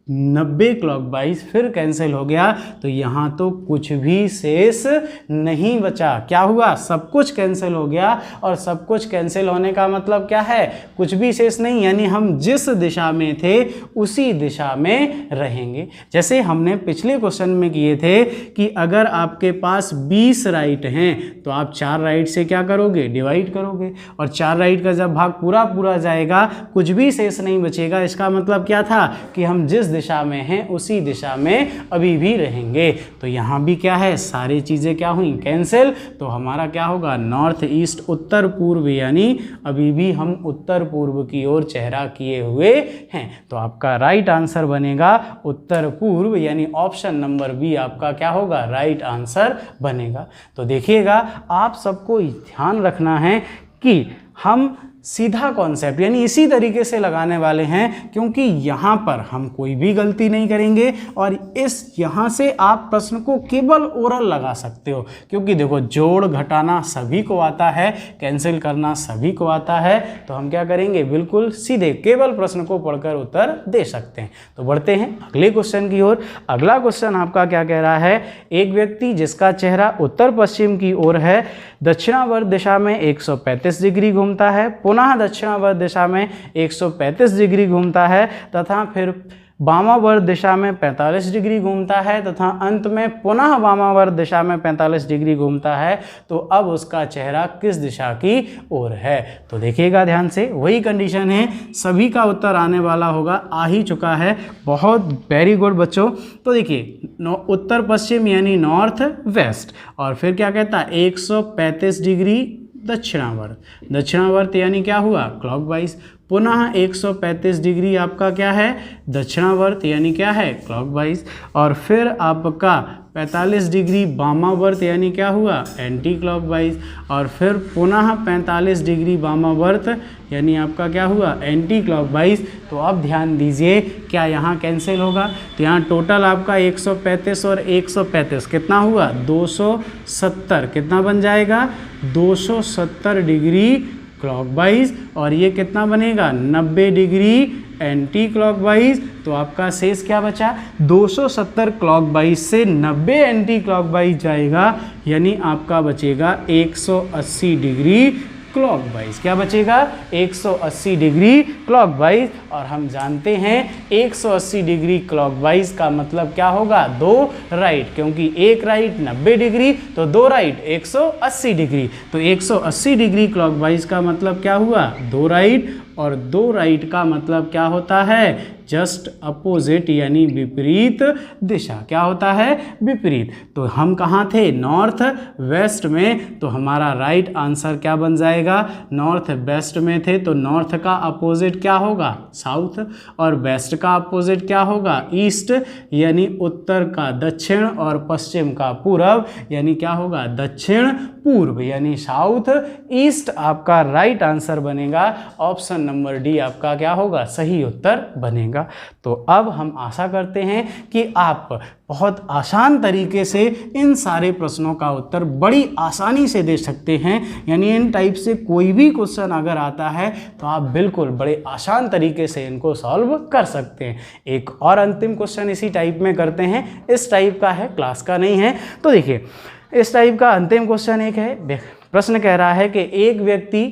90 क्लॉकवाइज फिर कैंसिल हो गया। तो यहाँ तो कुछ भी शेष नहीं बचा। क्या हुआ, सब कुछ कैंसिल हो गया, और सब कुछ कैंसिल होने का मतलब क्या है, कुछ भी शेष नहीं, यानी हम जिस दिशा में थे उसी दिशा में रहेंगे। जैसे हमने पिछले क्वेश्चन में किए थे कि अगर आपके पास 20 राइट हैं तो आप 4 राइट से क्या करोगे, डिवाइड करोगे, और 4 राइट का जब भाग पूरा जाएगा कुछ भी शेष नहीं बचेगा। इसका मतलब क्या था कि हम जिस दिशा में हैं उसी दिशा में अभी भी रहेंगे। तो यहाँ भी क्या है, सारी चीज़ें क्या हुई कैंसिल। तो हमारा क्या होगा, नॉर्थ ईस्ट उत्तर पूर्व, यानी अभी भी हम उत्तर पूर्व की ओर चेहरा किए हुए हैं। तो आपका राइट आंसर बनेगा उत्तर पूर्व, यानी ऑप्शन नंबर बी आपका क्या होगा, राइट आंसर बनेगा। तो देखिएगा आप सबको ध्यान रखना है कि हम सीधा कॉन्सेप्ट यानी इसी तरीके से लगाने वाले हैं, क्योंकि यहाँ पर हम कोई भी गलती नहीं करेंगे, और इस यहाँ से आप प्रश्न को केवल ओरल लगा सकते हो, क्योंकि देखो जोड़ घटाना सभी को आता है, कैंसिल करना सभी को आता है। तो हम क्या करेंगे, बिल्कुल सीधे केवल प्रश्न को पढ़कर उत्तर दे सकते हैं। तो बढ़ते हैं अगले क्वेश्चन की ओर। अगला क्वेश्चन आपका क्या कह रहा है, एक व्यक्ति जिसका चेहरा उत्तर पश्चिम की ओर है, दक्षिणावर्त दिशा में 135 डिग्री घूमता है, पुनः दक्षिणावर्त दिशा में 135 डिग्री घूमता है, तथा फिर वामावर्त दिशा में 45 डिग्री घूमता है तथा अंत में पुनः वामावर्त दिशा में 45 डिग्री घूमता है, तो अब उसका चेहरा किस दिशा की ओर है। तो देखिएगा ध्यान से, वही कंडीशन है, सभी का उत्तर आने वाला होगा, आ ही चुका है। बहुत वेरी गुड बच्चों। तो देखिए उत्तर पश्चिम यानी नॉर्थ वेस्ट, और फिर क्या कहता है 135 डिग्री दक्षिणावर्त। दक्षिणावर्त यानी क्या हुआ क्लॉकवाइज। पुनः 135 डिग्री आपका क्या है दक्षिणावर्त यानी क्या है क्लॉकवाइज। और फिर आपका 45 डिग्री वामावर्त यानी क्या हुआ एंटी क्लॉकवाइज। और फिर पुनः 45 डिग्री वामावर्त यानी आपका क्या हुआ एंटी क्लॉकवाइज। तो अब ध्यान दीजिए, क्या यहाँ कैंसिल होगा, तो यहाँ टोटल आपका 135 और 135 कितना हुआ 270, कितना बन जाएगा 270 डिग्री क्लॉकवाइज, और ये कितना बनेगा 90 डिग्री एंटी क्लॉकवाइज। तो आपका शेष क्या बचा 270 क्लॉकवाइज से 90 एंटी क्लॉकवाइज जाएगा, यानी आपका बचेगा 180 डिग्री क्लॉकवाइज। क्या बचेगा 180 डिग्री क्लॉकवाइज। और हम जानते हैं 180 डिग्री क्लॉकवाइज का मतलब क्या होगा 2 राइट, क्योंकि एक राइट 90 डिग्री तो 2 राइट 180 डिग्री। तो 180 डिग्री क्लॉकवाइज का मतलब क्या हुआ 2 राइट, और 2 राइट का मतलब क्या होता है जस्ट अपोजिट यानी विपरीत दिशा। क्या होता है विपरीत। तो हम कहाँ थे नॉर्थ वेस्ट में, तो हमारा राइट आंसर क्या बन जाएगा नॉर्थ वेस्ट में थे, तो नॉर्थ का अपोजिट क्या होगा साउथ, और वेस्ट का अपोजिट क्या होगा ईस्ट, यानी उत्तर का दक्षिण और पश्चिम का पूर्व, यानी क्या होगा दक्षिण पूर्व यानी साउथ ईस्ट। आपका राइट आंसर बनेगा ऑप्शन नंबर डी, आपका क्या होगा सही उत्तर बनेगा। तो अब हम आशा करते हैं कि आप बहुत आसान तरीके से इन सारे प्रश्नों का उत्तर बड़ी आसानी से दे सकते हैं, यानी इन टाइप से कोई भी क्वेश्चन अगर आता है तो आप बिल्कुल बड़े आसान तरीके से इनको सॉल्व कर सकते हैं। एक और अंतिम क्वेश्चन इसी टाइप में करते हैं, इस टाइप का है क्लास का नहीं है। तो देखिए इस टाइप का अंतिम क्वेश्चन एक है, प्रश्न कह रहा है कि एक व्यक्ति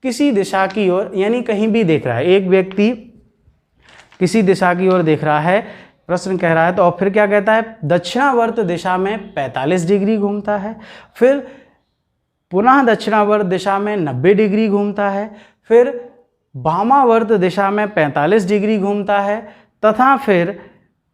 किसी दिशा की ओर यानी कहीं भी देख रहा है, एक व्यक्ति किसी दिशा की ओर देख रहा है, प्रश्न कह रहा है, तो और फिर क्या कहता है दक्षिणावर्त दिशा में 45 डिग्री घूमता है, फिर पुनः दक्षिणावर्त दिशा में 90 डिग्री घूमता है, फिर वामावर्त दिशा में 45 डिग्री घूमता है, तथा फिर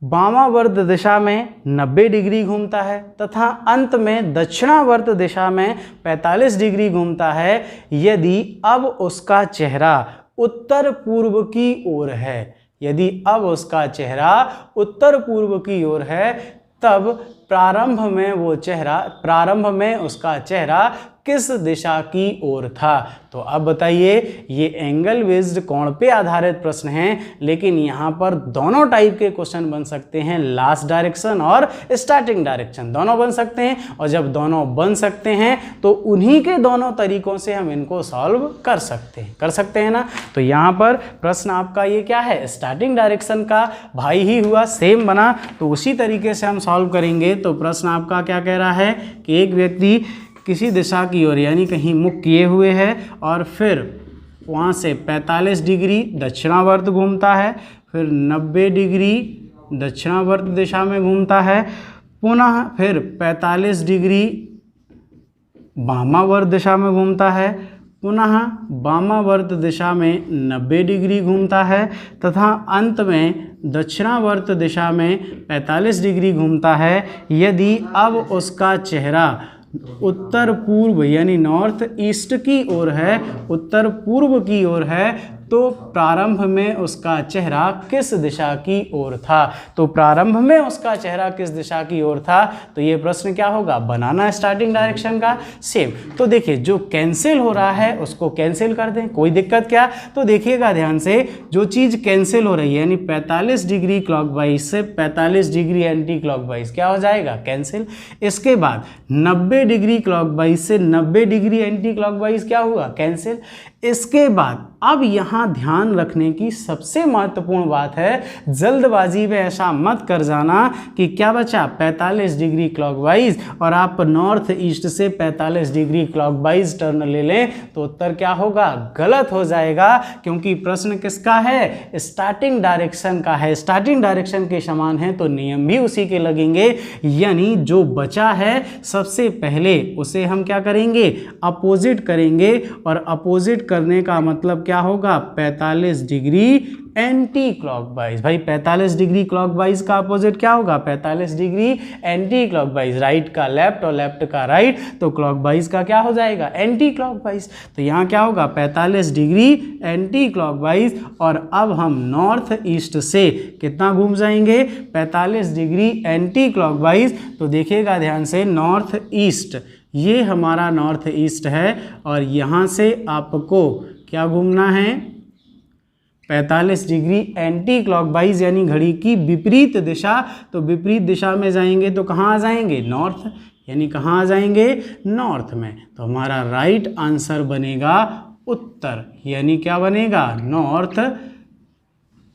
वामावर्त दिशा में 90 डिग्री घूमता है, तथा अंत में दक्षिणावर्त दिशा में 45 डिग्री घूमता है, यदि अब उसका चेहरा उत्तर पूर्व की ओर है। यदि अब उसका चेहरा उत्तर पूर्व की ओर है, तब प्रारंभ में उसका चेहरा किस दिशा की ओर था। तो अब बताइए, ये एंगल बेस्ड कोण पे आधारित प्रश्न हैं, लेकिन यहाँ पर दोनों टाइप के क्वेश्चन बन सकते हैं, लास्ट डायरेक्शन और स्टार्टिंग डायरेक्शन दोनों बन सकते हैं। और जब दोनों बन सकते हैं तो उन्हीं के दोनों तरीकों से हम इनको सॉल्व कर सकते हैं ना। तो यहाँ पर प्रश्न आपका ये क्या है स्टार्टिंग डायरेक्शन का भाई ही हुआ, सेम बना, तो उसी तरीके से हम सॉल्व करेंगे। तो प्रश्न आपका क्या कह रहा है कि एक व्यक्ति किसी दिशा की ओर यानी कहीं मुख किए हुए है, और फिर वहाँ से 45 डिग्री दक्षिणावर्त घूमता है, फिर 90 डिग्री दक्षिणावर्त दिशा में घूमता है, पुनः फिर 45 डिग्री वामावर्त दिशा में घूमता है, पुनः वामावर्त दिशा में 90 डिग्री घूमता है, तथा अंत में दक्षिणावर्त दिशा में 45 डिग्री घूमता है। यदि अब उसका चेहरा उत्तर पूर्व यानी नॉर्थ ईस्ट की ओर है, उत्तर पूर्व की ओर है, तो प्रारंभ में उसका चेहरा किस दिशा की ओर था। तो प्रारंभ में उसका चेहरा किस दिशा की ओर था, तो ये प्रश्न क्या होगा बनाना स्टार्टिंग डायरेक्शन का सेम। तो देखिए जो कैंसिल हो रहा है उसको कैंसिल कर दें, कोई दिक्कत क्या। तो देखिएगा ध्यान से, जो चीज़ कैंसिल हो रही है यानी 45 डिग्री क्लॉकवाइज से 45 डिग्री एंटी क्लॉकवाइज क्या हो जाएगा कैंसिल। इसके बाद 90 डिग्री क्लॉकवाइज से 90 डिग्री एंटी क्लॉकवाइज क्या हुआ कैंसिल। इसके बाद अब यहाँ ध्यान रखने की सबसे महत्वपूर्ण बात है, जल्दबाजी में ऐसा मत कर जाना कि क्या बचा 45 डिग्री क्लॉकवाइज और आप नॉर्थ ईस्ट से 45 डिग्री क्लॉकवाइज टर्न ले लें तो उत्तर क्या होगा, गलत हो जाएगा, क्योंकि प्रश्न किसका है, स्टार्टिंग डायरेक्शन का है। स्टार्टिंग डायरेक्शन के समान है तो नियम भी उसी के लगेंगे, यानी जो बचा है सबसे पहले उसे हम क्या करेंगे, अपोजिट करेंगे, और अपोजिट करने का मतलब क्या होगा, 45 डिग्री एंटी क्लॉकवाइज। भाई 45 डिग्री क्लॉकवाइज का अपोजिट क्या होगा, 45 डिग्री एंटी क्लॉकवाइज। राइट का लेफ्ट और लेफ्ट का राइट, तो क्लॉकवाइज का क्या हो जाएगा, एंटी क्लॉकवाइज। तो यहाँ क्या होगा, 45 डिग्री एंटी क्लॉकवाइज। और अब हम नॉर्थ ईस्ट से कितना घूम जाएंगे, 45 डिग्री एंटी क्लॉकवाइज। तो देखिएगा ध्यान से, नॉर्थ ईस्ट, ये हमारा नॉर्थ ईस्ट है, और यहाँ से आपको क्या घूमना है, 45 डिग्री एंटी क्लॉकवाइज, यानी घड़ी की विपरीत दिशा। तो विपरीत दिशा में जाएंगे तो कहाँ आ जाएंगे, नॉर्थ, यानी कहाँ आ जाएंगे, नॉर्थ में। तो हमारा राइट आंसर बनेगा उत्तर, यानी क्या बनेगा, नॉर्थ।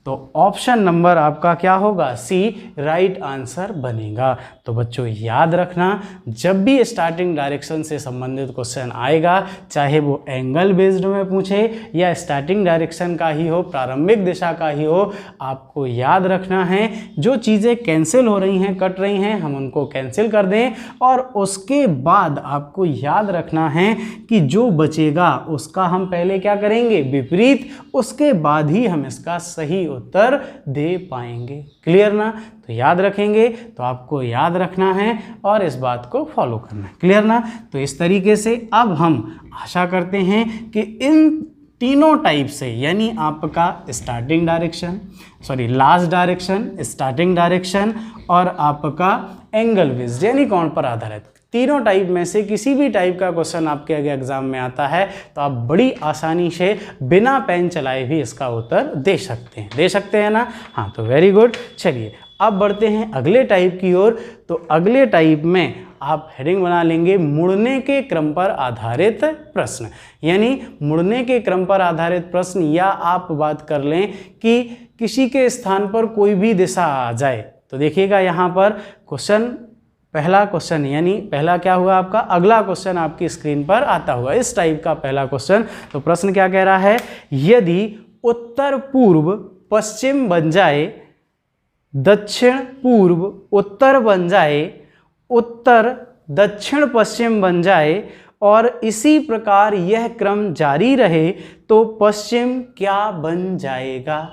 तो ऑप्शन नंबर आपका क्या होगा, सी राइट आंसर बनेगा। तो बच्चों याद रखना, जब भी स्टार्टिंग डायरेक्शन से संबंधित क्वेश्चन आएगा, चाहे वो एंगल बेस्ड में पूछे या स्टार्टिंग डायरेक्शन का ही हो, प्रारंभिक दिशा का ही हो, आपको याद रखना है जो चीज़ें कैंसिल हो रही हैं, कट रही हैं, हम उनको कैंसिल कर दें, और उसके बाद आपको याद रखना है कि जो बचेगा उसका हम पहले क्या करेंगे, विपरीत, उसके बाद ही हम इसका सही उत्तर दे पाएंगे। क्लियर ना? तो याद रखेंगे, तो आपको याद रखना है और इस बात को फॉलो करना है। क्लियर ना? तो इस तरीके से अब हम आशा करते हैं कि इन तीनों टाइप से, यानी आपका starting direction, last direction, starting direction और आपका एंगल बेस्ड यानी कोण पर आधारित, तीनों टाइप में से किसी भी टाइप का क्वेश्चन आपके आगे एग्जाम में आता है तो आप बड़ी आसानी से बिना पेन चलाए भी इसका उत्तर दे सकते हैं ना? हाँ, तो वेरी गुड। चलिए अब बढ़ते हैं अगले टाइप की ओर। तो अगले टाइप में आप हेडिंग बना लेंगे मुड़ने के क्रम पर आधारित प्रश्न, यानी मुड़ने के क्रम पर आधारित प्रश्न, या आप बात कर लें कि किसी के स्थान पर कोई भी दिशा आ जाए। तो देखिएगा यहाँ पर पहला क्वेश्चन, यानी पहला क्या हुआ आपका, अगला क्वेश्चन आपकी स्क्रीन पर आता हुआ इस टाइप का पहला क्वेश्चन। तो प्रश्न क्या कह रहा है, यदि उत्तर पूर्व पश्चिम बन जाए, दक्षिण पूर्व उत्तर बन जाए, उत्तर दक्षिण पश्चिम बन जाए और इसी प्रकार यह क्रम जारी रहे तो पश्चिम क्या बन जाएगा?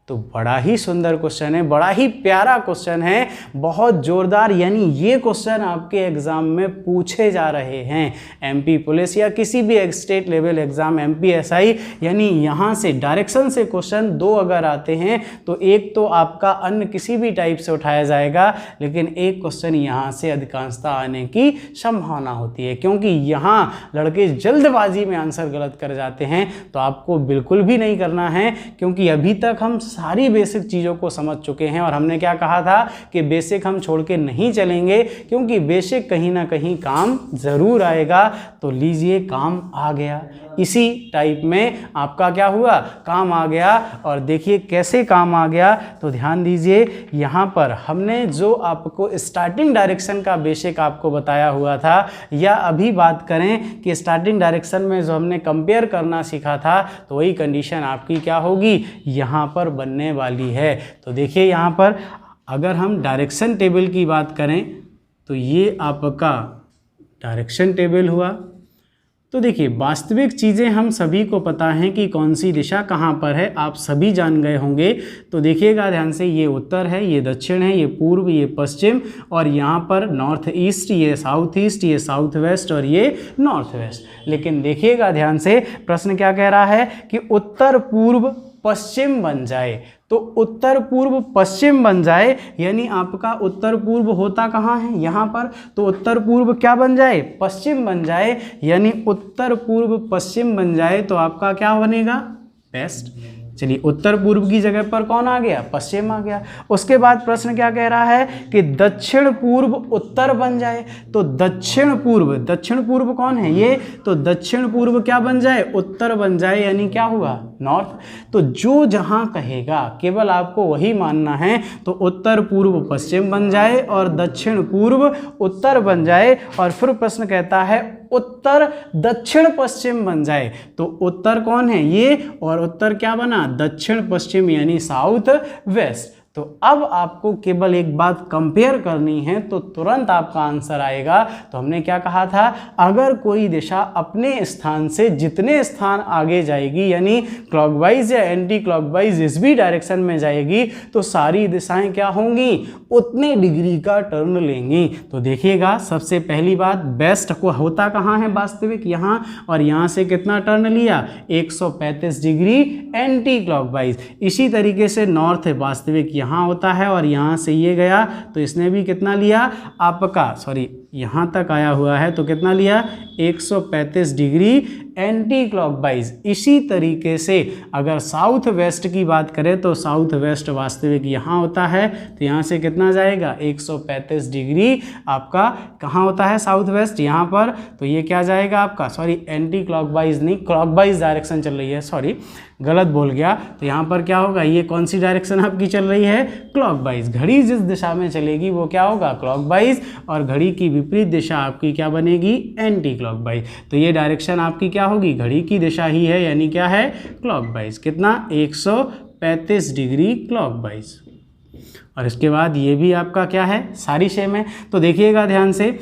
तो बड़ा ही सुंदर क्वेश्चन है, बड़ा ही प्यारा क्वेश्चन है, बहुत जोरदार, यानी ये क्वेश्चन आपके एग्जाम में पूछे जा रहे हैं। एमपी पुलिस या किसी भी state level exam, MP SI, यानी यहाँ से डायरेक्शन से क्वेश्चन दो अगर आते हैं तो एक तो आपका अन्य किसी भी टाइप से उठाया जाएगा, लेकिन एक क्वेश्चन यहाँ से अधिकांशतः आने की संभावना होती है, क्योंकि यहाँ लड़के जल्दबाजी में आंसर गलत कर जाते हैं। तो आपको बिल्कुल भी नहीं करना है, क्योंकि अभी तक हम सारी बेसिक चीज़ों को समझ चुके हैं, और हमने क्या कहा था कि बेसिक हम छोड़ के नहीं चलेंगे, क्योंकि बेसिक कहीं ना कहीं काम ज़रूर आएगा। तो लीजिए, काम आ गया, इसी टाइप में आपका क्या हुआ, काम आ गया। और देखिए कैसे काम आ गया, तो ध्यान दीजिए, यहाँ पर हमने जो आपको स्टार्टिंग डायरेक्शन का बेसिक आपको बताया हुआ था, या अभी बात करें कि स्टार्टिंग डायरेक्शन में जो हमने कंपेयर करना सीखा था, तो वही कंडीशन आपकी क्या होगी, यहाँ पर बनने वाली है। तो देखिए यहाँ पर अगर हम डायरेक्शन टेबल की बात करें तो ये आपका डायरेक्शन टेबल हुआ। तो देखिए वास्तविक चीज़ें हम सभी को पता है कि कौन सी दिशा कहाँ पर है, आप सभी जान गए होंगे। तो देखिएगा ध्यान से, ये उत्तर है, ये दक्षिण है, ये पूर्व, ये पश्चिम, और यहाँ पर नॉर्थ ईस्ट, ये साउथ ईस्ट, ये साउथ वेस्ट और ये नॉर्थ वेस्ट। लेकिन देखिएगा ध्यान से, प्रश्न क्या कह रहा है कि उत्तर पूर्व पश्चिम बन जाए। तो उत्तर पूर्व पश्चिम बन जाए, यानी आपका उत्तर पूर्व होता कहाँ है, यहाँ पर। तो उत्तर पूर्व क्या बन जाए, पश्चिम बन जाए, यानी उत्तर पूर्व पश्चिम बन जाए तो आपका क्या बनेगा, वेस्ट। चलिए उत्तर पूर्व की जगह पर कौन आ गया, पश्चिम आ गया। उसके बाद प्रश्न क्या कह रहा है कि दक्षिण पूर्व उत्तर बन जाए, तो दक्षिण पूर्व कौन है ये, तो दक्षिण पूर्व क्या बन जाए, उत्तर बन जाए, यानी क्या हुआ, नॉर्थ। तो जो जहां कहेगा केवल आपको वही मानना है, तो उत्तर पूर्व पश्चिम बन जाए और दक्षिण पूर्व उत्तर बन जाए। और फिर प्रश्न कहता है उत्तर दक्षिण पश्चिम बन जाए, तो उत्तर कौन है ये, और उत्तर क्या बना, दक्षिण पश्चिम, यानी साउथ वेस्ट। तो अब आपको केवल एक बात कंपेयर करनी है तो तुरंत आपका आंसर आएगा। तो हमने क्या कहा था, अगर कोई दिशा अपने स्थान से जितने स्थान आगे जाएगी, यानी क्लॉकवाइज या एंटी क्लॉकवाइज जिस भी डायरेक्शन में जाएगी, तो सारी दिशाएं क्या होंगी, उतने डिग्री का टर्न लेंगी। तो देखिएगा, सबसे पहली बात, वेस्ट को होता कहाँ है वास्तविक, यहाँ, और यहाँ से कितना टर्न लिया, 135 डिग्री एंटी क्लॉकवाइज। इसी तरीके से नॉर्थ वास्तविक यहाँ होता है और यहाँ से ये गया, तो इसने भी कितना लिया आपका, सॉरी यहाँ तक आया हुआ है, तो कितना लिया, 135 डिग्री एंटी क्लॉकवाइज। इसी तरीके से अगर साउथ वेस्ट की बात करें तो साउथ वेस्ट वास्तविक यहाँ होता है, तो यहाँ से कितना जाएगा, 135 डिग्री आपका कहाँ होता है, साउथ वेस्ट यहाँ पर। तो ये क्या जाएगा आपका, सॉरी एंटी क्लॉकवाइज नहीं, क्लॉकवाइज डायरेक्शन चल रही है, सॉरी गलत बोल गया। तो यहाँ पर क्या होगा, ये कौन सी डायरेक्शन आपकी चल रही है, क्लॉकवाइज। घड़ी जिस दिशा में चलेगी वो क्या होगा, क्लॉकवाइज, और घड़ी की विपरीत दिशा आपकी क्या बनेगी, एंटी क्लॉकवाइज। तो ये डायरेक्शन आपकी क्या होगी, घड़ी की दिशा ही है, यानी क्या है, क्लॉकवाइज। कितना, 135 डिग्री क्लॉकवाइज। और इसके बाद ये भी आपका क्या है, सारी सेम है। तो देखिएगा ध्यान से,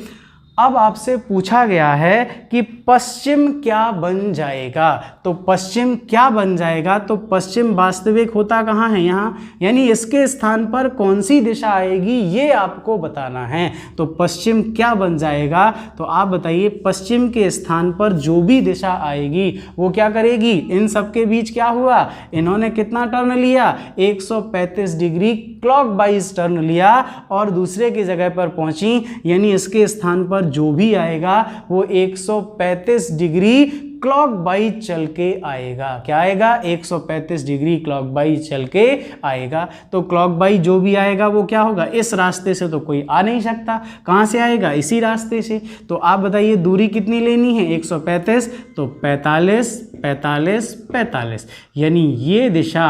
अब आपसे पूछा गया है कि पश्चिम क्या बन जाएगा, तो पश्चिम क्या बन जाएगा, तो पश्चिम वास्तविक होता कहाँ है, यहाँ, यानी इसके स्थान पर कौन सी दिशा आएगी ये आपको बताना है। तो पश्चिम क्या बन जाएगा, तो आप बताइए, पश्चिम के स्थान पर जो भी दिशा आएगी वो क्या करेगी, इन सब के बीच क्या हुआ, इन्होंने कितना टर्न लिया, 135 डिग्री क्लॉकवाइज टर्न लिया और दूसरे की जगह पर पहुंची, यानी इसके स्थान पर जो भी आएगा वो 135 डिग्री क्लॉकवाइज चल के आएगा। क्या आएगा, 135 डिग्री क्लॉकवाइज चल के आएगा। तो क्लॉकवाइज जो भी आएगा वो क्या होगा, इस रास्ते से तो कोई आ नहीं सकता, कहाँ से आएगा, इसी रास्ते से। तो आप बताइए दूरी कितनी लेनी है, 135, तो 45 45 45, यानी ये दिशा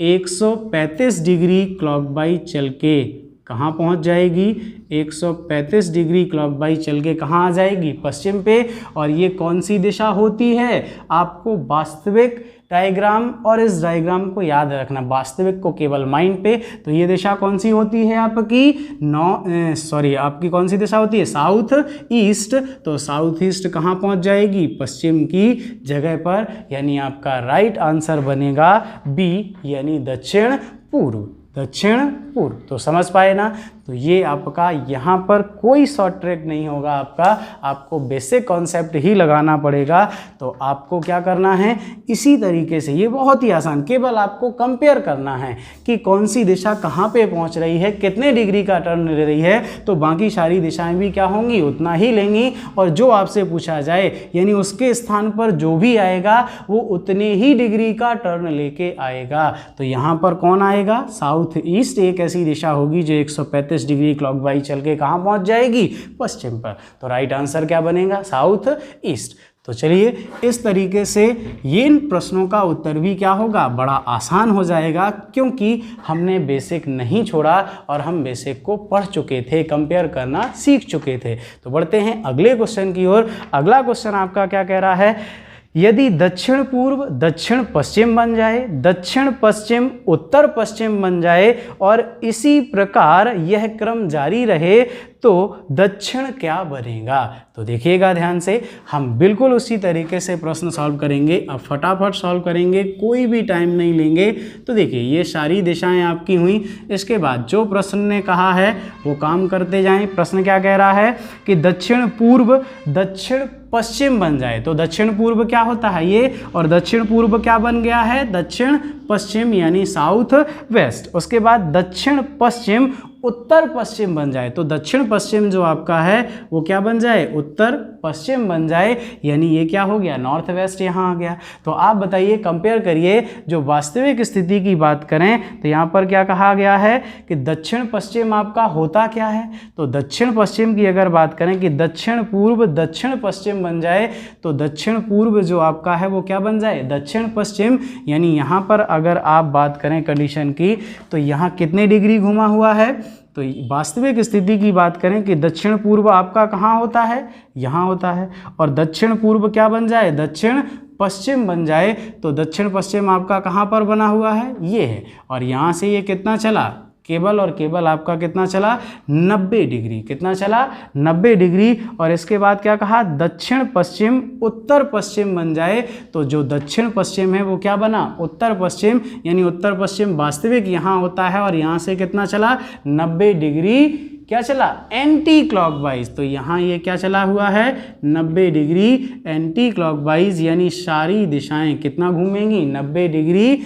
135 डिग्री क्लॉकवाइज चल के कहाँ पहुँच जाएगी, 135 डिग्री क्लॉकवाइज चल के कहाँ आ जाएगी, पश्चिम पे। और ये कौन सी दिशा होती है, आपको वास्तविक डायग्राम और इस डायग्राम को याद रखना, वास्तविक को केवल माइंड पे। तो ये दिशा कौन सी होती है आपकी, आपकी कौन सी दिशा होती है, साउथ ईस्ट। तो साउथ ईस्ट कहाँ पहुँच जाएगी, पश्चिम की जगह पर, यानी आपका राइट आंसर बनेगा बी, यानी दक्षिण पूर्व, दक्षिण पूर्व। तो समझ पाए ना। तो ये आपका यहाँ पर कोई शॉर्ट ट्रैक नहीं होगा आपको बेसिक कॉन्सेप्ट ही लगाना पड़ेगा। तो आपको क्या करना है, इसी तरीके से, ये बहुत ही आसान, केवल आपको कंपेयर करना है कि कौन सी दिशा कहाँ पे पहुँच रही है, कितने डिग्री का टर्न ले रही है। तो बाकी सारी दिशाएं भी क्या होंगी, उतना ही लेंगी, और जो आपसे पूछा जाए यानी उसके स्थान पर जो भी आएगा वो उतने ही डिग्री का टर्न लेके आएगा। तो यहाँ पर कौन आएगा, साउथ ईस्ट एक ऐसी दिशा होगी जो 135 डिग्री क्लॉकवाइज चल के कहाँ पहुँच जाएगी, पश्चिम पर। तो राइट आंसर क्या बनेगा, साउथ ईस्ट। तो चलिए इस तरीके से ये इन प्रश्नों का उत्तर भी क्या होगा, बड़ा आसान हो जाएगा, क्योंकि हमने बेसिक नहीं छोड़ा और हम बेसिक को पढ़ चुके थे, कंपेयर करना सीख चुके थे। तो बढ़ते हैं अगले क्वेश्चन की ओर। अगला क्वेश्चन आपका क्या कह रहा है, यदि दक्षिण पूर्व दक्षिण पश्चिम बन जाए, दक्षिण पश्चिम उत्तर पश्चिम बन जाए और इसी प्रकार यह क्रम जारी रहे तो दक्षिण क्या बनेगा। तो देखिएगा ध्यान से, हम बिल्कुल उसी तरीके से प्रश्न सॉल्व करेंगे। अब फटाफट सॉल्व करेंगे, कोई भी टाइम नहीं लेंगे। तो देखिए ये सारी दिशाएं आपकी हुई। इसके बाद जो प्रश्न ने कहा है वो काम करते जाएं। प्रश्न क्या कह रहा है कि दक्षिण पूर्व दक्षिण पश्चिम बन जाए। तो दक्षिण पूर्व क्या होता है ये, और दक्षिण पूर्व क्या बन गया है, दक्षिण पश्चिम, यानी साउथ वेस्ट। उसके बाद दक्षिण पश्चिम उत्तर पश्चिम बन जाए, तो दक्षिण पश्चिम जो आपका है वो क्या बन जाए, उत्तर पश्चिम बन जाए, यानी ये क्या हो गया, नॉर्थ वेस्ट यहाँ आ गया। तो आप बताइए, कंपेयर करिए, जो वास्तविक स्थिति की बात करें तो यहाँ पर क्या कहा गया है कि दक्षिण पश्चिम आपका होता क्या है, तो दक्षिण पश्चिम की अगर बात करें कि दक्षिण पूर्व दक्षिण पश्चिम बन जाए, तो दक्षिण पूर्व जो आपका है वो क्या बन जाए, दक्षिण पश्चिम। यानी यहाँ पर अगर आप बात करें कंडीशन की, तो यहाँ कितने डिग्री घुमा हुआ है, तो वास्तविक स्थिति की बात करें कि दक्षिण पूर्व आपका कहाँ होता है, यहाँ होता है, और दक्षिण पूर्व क्या बन जाए, दक्षिण पश्चिम बन जाए, तो दक्षिण पश्चिम आपका कहाँ पर बना हुआ है, ये है, और यहाँ से ये कितना चला, केवल और केवल आपका कितना चला, 90 डिग्री, कितना चला, 90 डिग्री। और इसके बाद क्या कहा, दक्षिण पश्चिम उत्तर पश्चिम बन जाए, तो जो दक्षिण पश्चिम है वो क्या बना, उत्तर पश्चिम, यानी उत्तर पश्चिम वास्तविक यहाँ होता है, और यहाँ से कितना चला, 90 डिग्री क्या चला, एंटी क्लॉकवाइज। तो यहाँ ये क्या चला हुआ है, 90 डिग्री एंटी क्लॉकवाइज, यानी सारी दिशाएं कितना घूमेंगी, 90 डिग्री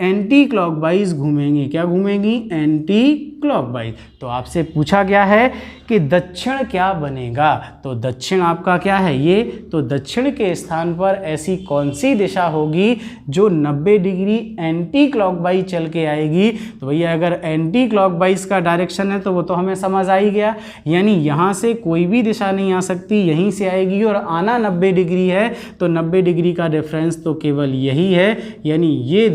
एंटी क्लॉकवाइज घूमेंगी, क्या घूमेंगी, एंटी क्लॉकवाइज। तो आपसे पूछा गया है कि दक्षिण क्या बनेगा, तो दक्षिण आपका क्या है ये, तो दक्षिण के स्थान पर ऐसी कौन सी दिशा होगी जो 90 डिग्री एंटी क्लॉकवाइज चल के आएगी। तो भैया अगर एंटी क्लॉकवाइज का डायरेक्शन है तो वो तो हमें समझ आ ही गया, यानी यहाँ से कोई भी दिशा नहीं आ सकती, यहीं से आएगी, और आना 90 डिग्री है, तो 90 डिग्री का डिफरेंस तो केवल यही है, यानी ये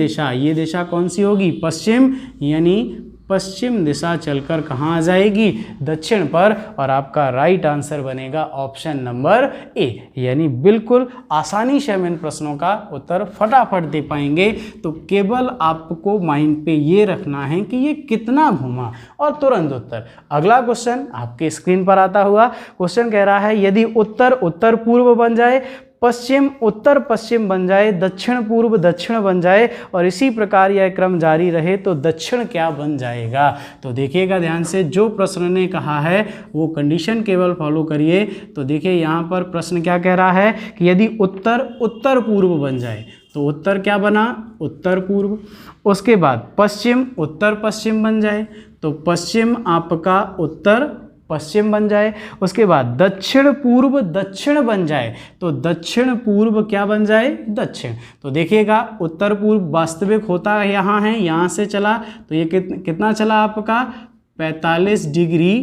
दिशा कौन सी होगी, पश्चिम, यानी पश्चिम दिशा चलकर कहाँ आ जाएगी, दक्षिण पर, और आपका राइट आंसर बनेगा ऑप्शन नंबर ए। यानी बिल्कुल आसानी से हम इन प्रश्नों का उत्तर फटाफट दे पाएंगे। तो केवल आपको माइंड पे ये रखना है कि ये कितना घूमा, और तुरंत उत्तर। अगला क्वेश्चन आपके स्क्रीन पर आता हुआ क्वेश्चन कह रहा है, यदि उत्तर उत्तर पूर्व बन जाए, पश्चिम उत्तर पश्चिम बन जाए, दक्षिण पूर्व दक्षिण बन जाए, और इसी प्रकार यह क्रम जारी रहे, तो दक्षिण क्या बन जाएगा। तो देखिएगा ध्यान से, जो प्रश्न ने कहा है वो कंडीशन केवल फॉलो करिए। तो देखिए यहाँ पर प्रश्न क्या कह रहा है कि यदि उत्तर उत्तर पूर्व बन जाए, तो उत्तर क्या बना, उत्तर पूर्व। उसके बाद पश्चिम उत्तर पश्चिम बन जाए, तो पश्चिम आपका उत्तर पश्चिम बन जाए। उसके बाद दक्षिण पूर्व दक्षिण बन जाए, तो दक्षिण पूर्व क्या बन जाए, दक्षिण। तो देखिएगा उत्तर पूर्व वास्तविक होता यहाँ है, यहाँ से चला, तो ये कितना चला आपका, 45 डिग्री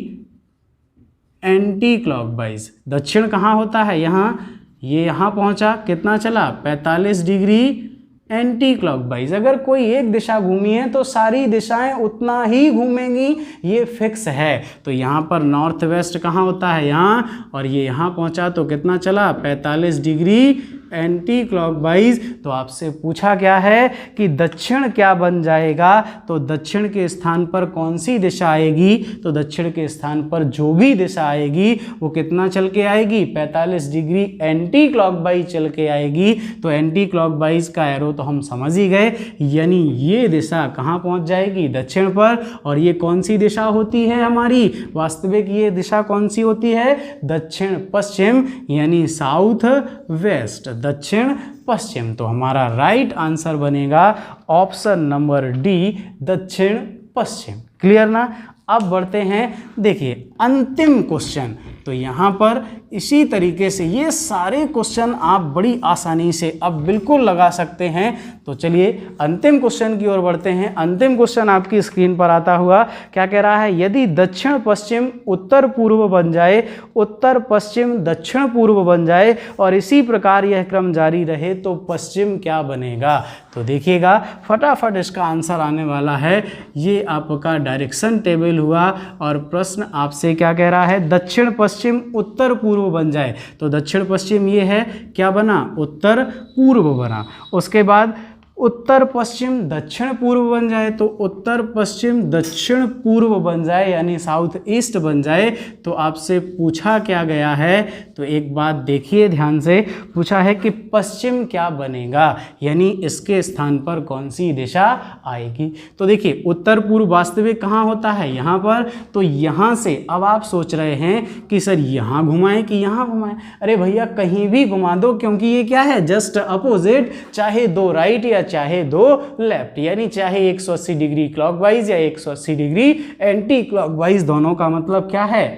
एंटी क्लॉकवाइज। दक्षिण कहाँ होता है, यहाँ, ये यहाँ पहुँचा, कितना चला, 45 डिग्री एंटी क्लॉकवाइज। अगर कोई एक दिशा घूमी है तो सारी दिशाएं उतना ही घूमेंगी, ये फिक्स है। तो यहाँ पर नॉर्थ वेस्ट कहाँ होता है, यहाँ, और ये यहाँ पहुँचा तो कितना चला, 45 डिग्री एंटी क्लॉकवाइज। तो आपसे पूछा क्या है कि दक्षिण क्या बन जाएगा, तो दक्षिण के स्थान पर कौन सी दिशा आएगी, तो दक्षिण के स्थान पर जो भी दिशा आएगी वो कितना चल के आएगी, 45 डिग्री एंटी क्लॉकवाइज चल के आएगी। तो एंटी क्लॉकवाइज का एरो तो हम समझ ही गए, यानी ये दिशा कहाँ पहुँच जाएगी, दक्षिण पर। और ये कौन सी दिशा होती है हमारी वास्तविक, ये दिशा कौन सी होती है, दक्षिण पश्चिम, यानी साउथ वेस्ट, दक्षिण पश्चिम। तो हमारा राइट आंसर बनेगा ऑप्शन नंबर डी, दक्षिण पश्चिम। क्लियर ना। अब बढ़ते हैं, देखिए अंतिम क्वेश्चन। तो यहाँ पर इसी तरीके से ये सारे क्वेश्चन आप बड़ी आसानी से अब बिल्कुल लगा सकते हैं। तो चलिए अंतिम क्वेश्चन की ओर बढ़ते हैं। अंतिम क्वेश्चन आपकी स्क्रीन पर आता हुआ क्या कह रहा है, यदि दक्षिण पश्चिम उत्तर पूर्व बन जाए, उत्तर पश्चिम दक्षिण पूर्व बन जाए, और इसी प्रकार यह क्रम जारी रहे, तो पश्चिम क्या बनेगा। तो देखिएगा फटाफट इसका आंसर आने वाला है। ये आपका डायरेक्शन टेबल हुआ, और प्रश्न आपसे क्या कह रहा है, दक्षिण पश्चिम उत्तर पूर्व बन जाए। तो दक्षिण पश्चिम ये है, क्या बना, उत्तर पूर्व बना। उसके बाद उत्तर पश्चिम दक्षिण पूर्व बन जाए, तो उत्तर पश्चिम दक्षिण पूर्व बन जाए, यानी साउथ ईस्ट बन जाए। तो आपसे पूछा क्या गया है, तो एक बात देखिए ध्यान से, पूछा है कि पश्चिम क्या बनेगा, यानी इसके स्थान पर कौन सी दिशा आएगी। तो देखिए उत्तर पूर्व वास्तविक कहाँ होता है, यहाँ पर। तो यहाँ से अब आप सोच रहे हैं कि सर यहाँ घुमाएं कि यहाँ घुमाएं। अरे भैया कहीं भी घुमा दो, क्योंकि ये क्या है, जस्ट अपोजिट। चाहे दो राइट या चाहे 2 लेफ्ट, यानी चाहे 180 डिग्री क्लॉकवाइज या 180 डिग्री एंटी क्लॉकवाइज, दोनों का मतलब क्या है,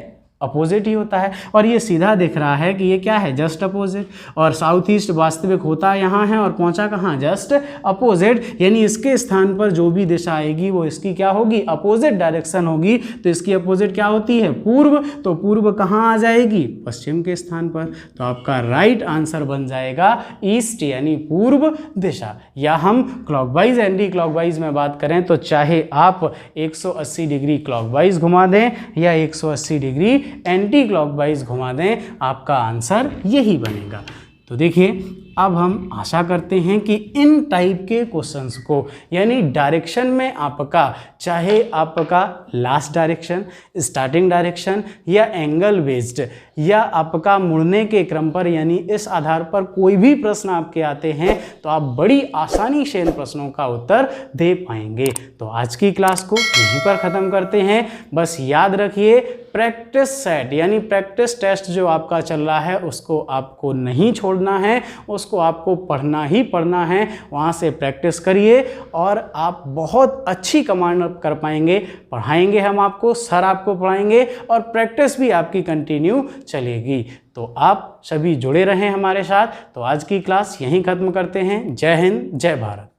अपोजिट ही होता है। और ये सीधा दिख रहा है कि ये क्या है, जस्ट अपोजिट। और साउथ ईस्ट वास्तविक होता यहाँ है और पहुँचा कहाँ, जस्ट अपोजिट, यानी इसके स्थान पर जो भी दिशा आएगी वो इसकी क्या होगी, अपोजिट डायरेक्शन होगी। तो इसकी अपोजिट क्या होती है, पूर्व, तो पूर्व कहाँ आ जाएगी, पश्चिम के स्थान पर। तो आपका राइट आंसर बन जाएगा ईस्ट, यानी पूर्व दिशा। या हम क्लॉकवाइज एंटी क्लॉकवाइज में बात करें तो चाहे आप 180 डिग्री क्लॉकवाइज घुमा दें या 180 डिग्री एंटी क्लॉकवाइज घुमा दें, आपका आंसर यही बनेगा। तो देखिए, अब हम आशा करते हैं कि इन टाइप के क्वेश्चंस को, यानी डायरेक्शन में आपका, चाहे आपका लास्ट डायरेक्शन, स्टार्टिंग डायरेक्शन या एंगल बेस्ड, या आपका मुड़ने के क्रम पर, यानी इस आधार पर कोई भी प्रश्न आपके आते हैं तो आप बड़ी आसानी से इन प्रश्नों का उत्तर दे पाएंगे। तो आज की क्लास को यहीं पर ख़त्म करते हैं। बस याद रखिए, प्रैक्टिस सेट यानी प्रैक्टिस टेस्ट जो आपका चल रहा है उसको आपको नहीं छोड़ना है, उसको आपको पढ़ना ही पढ़ना है। वहाँ से प्रैक्टिस करिए और आप बहुत अच्छी कमांड कर पाएंगे। पढ़ाएंगे हम आपको, सर आपको पढ़ाएंगे और प्रैक्टिस भी आपकी कंटिन्यू चलेगी। तो आप सभी जुड़े रहें हमारे साथ। तो आज की क्लास यहीं ख़त्म करते हैं। जय हिंद, जय भारत।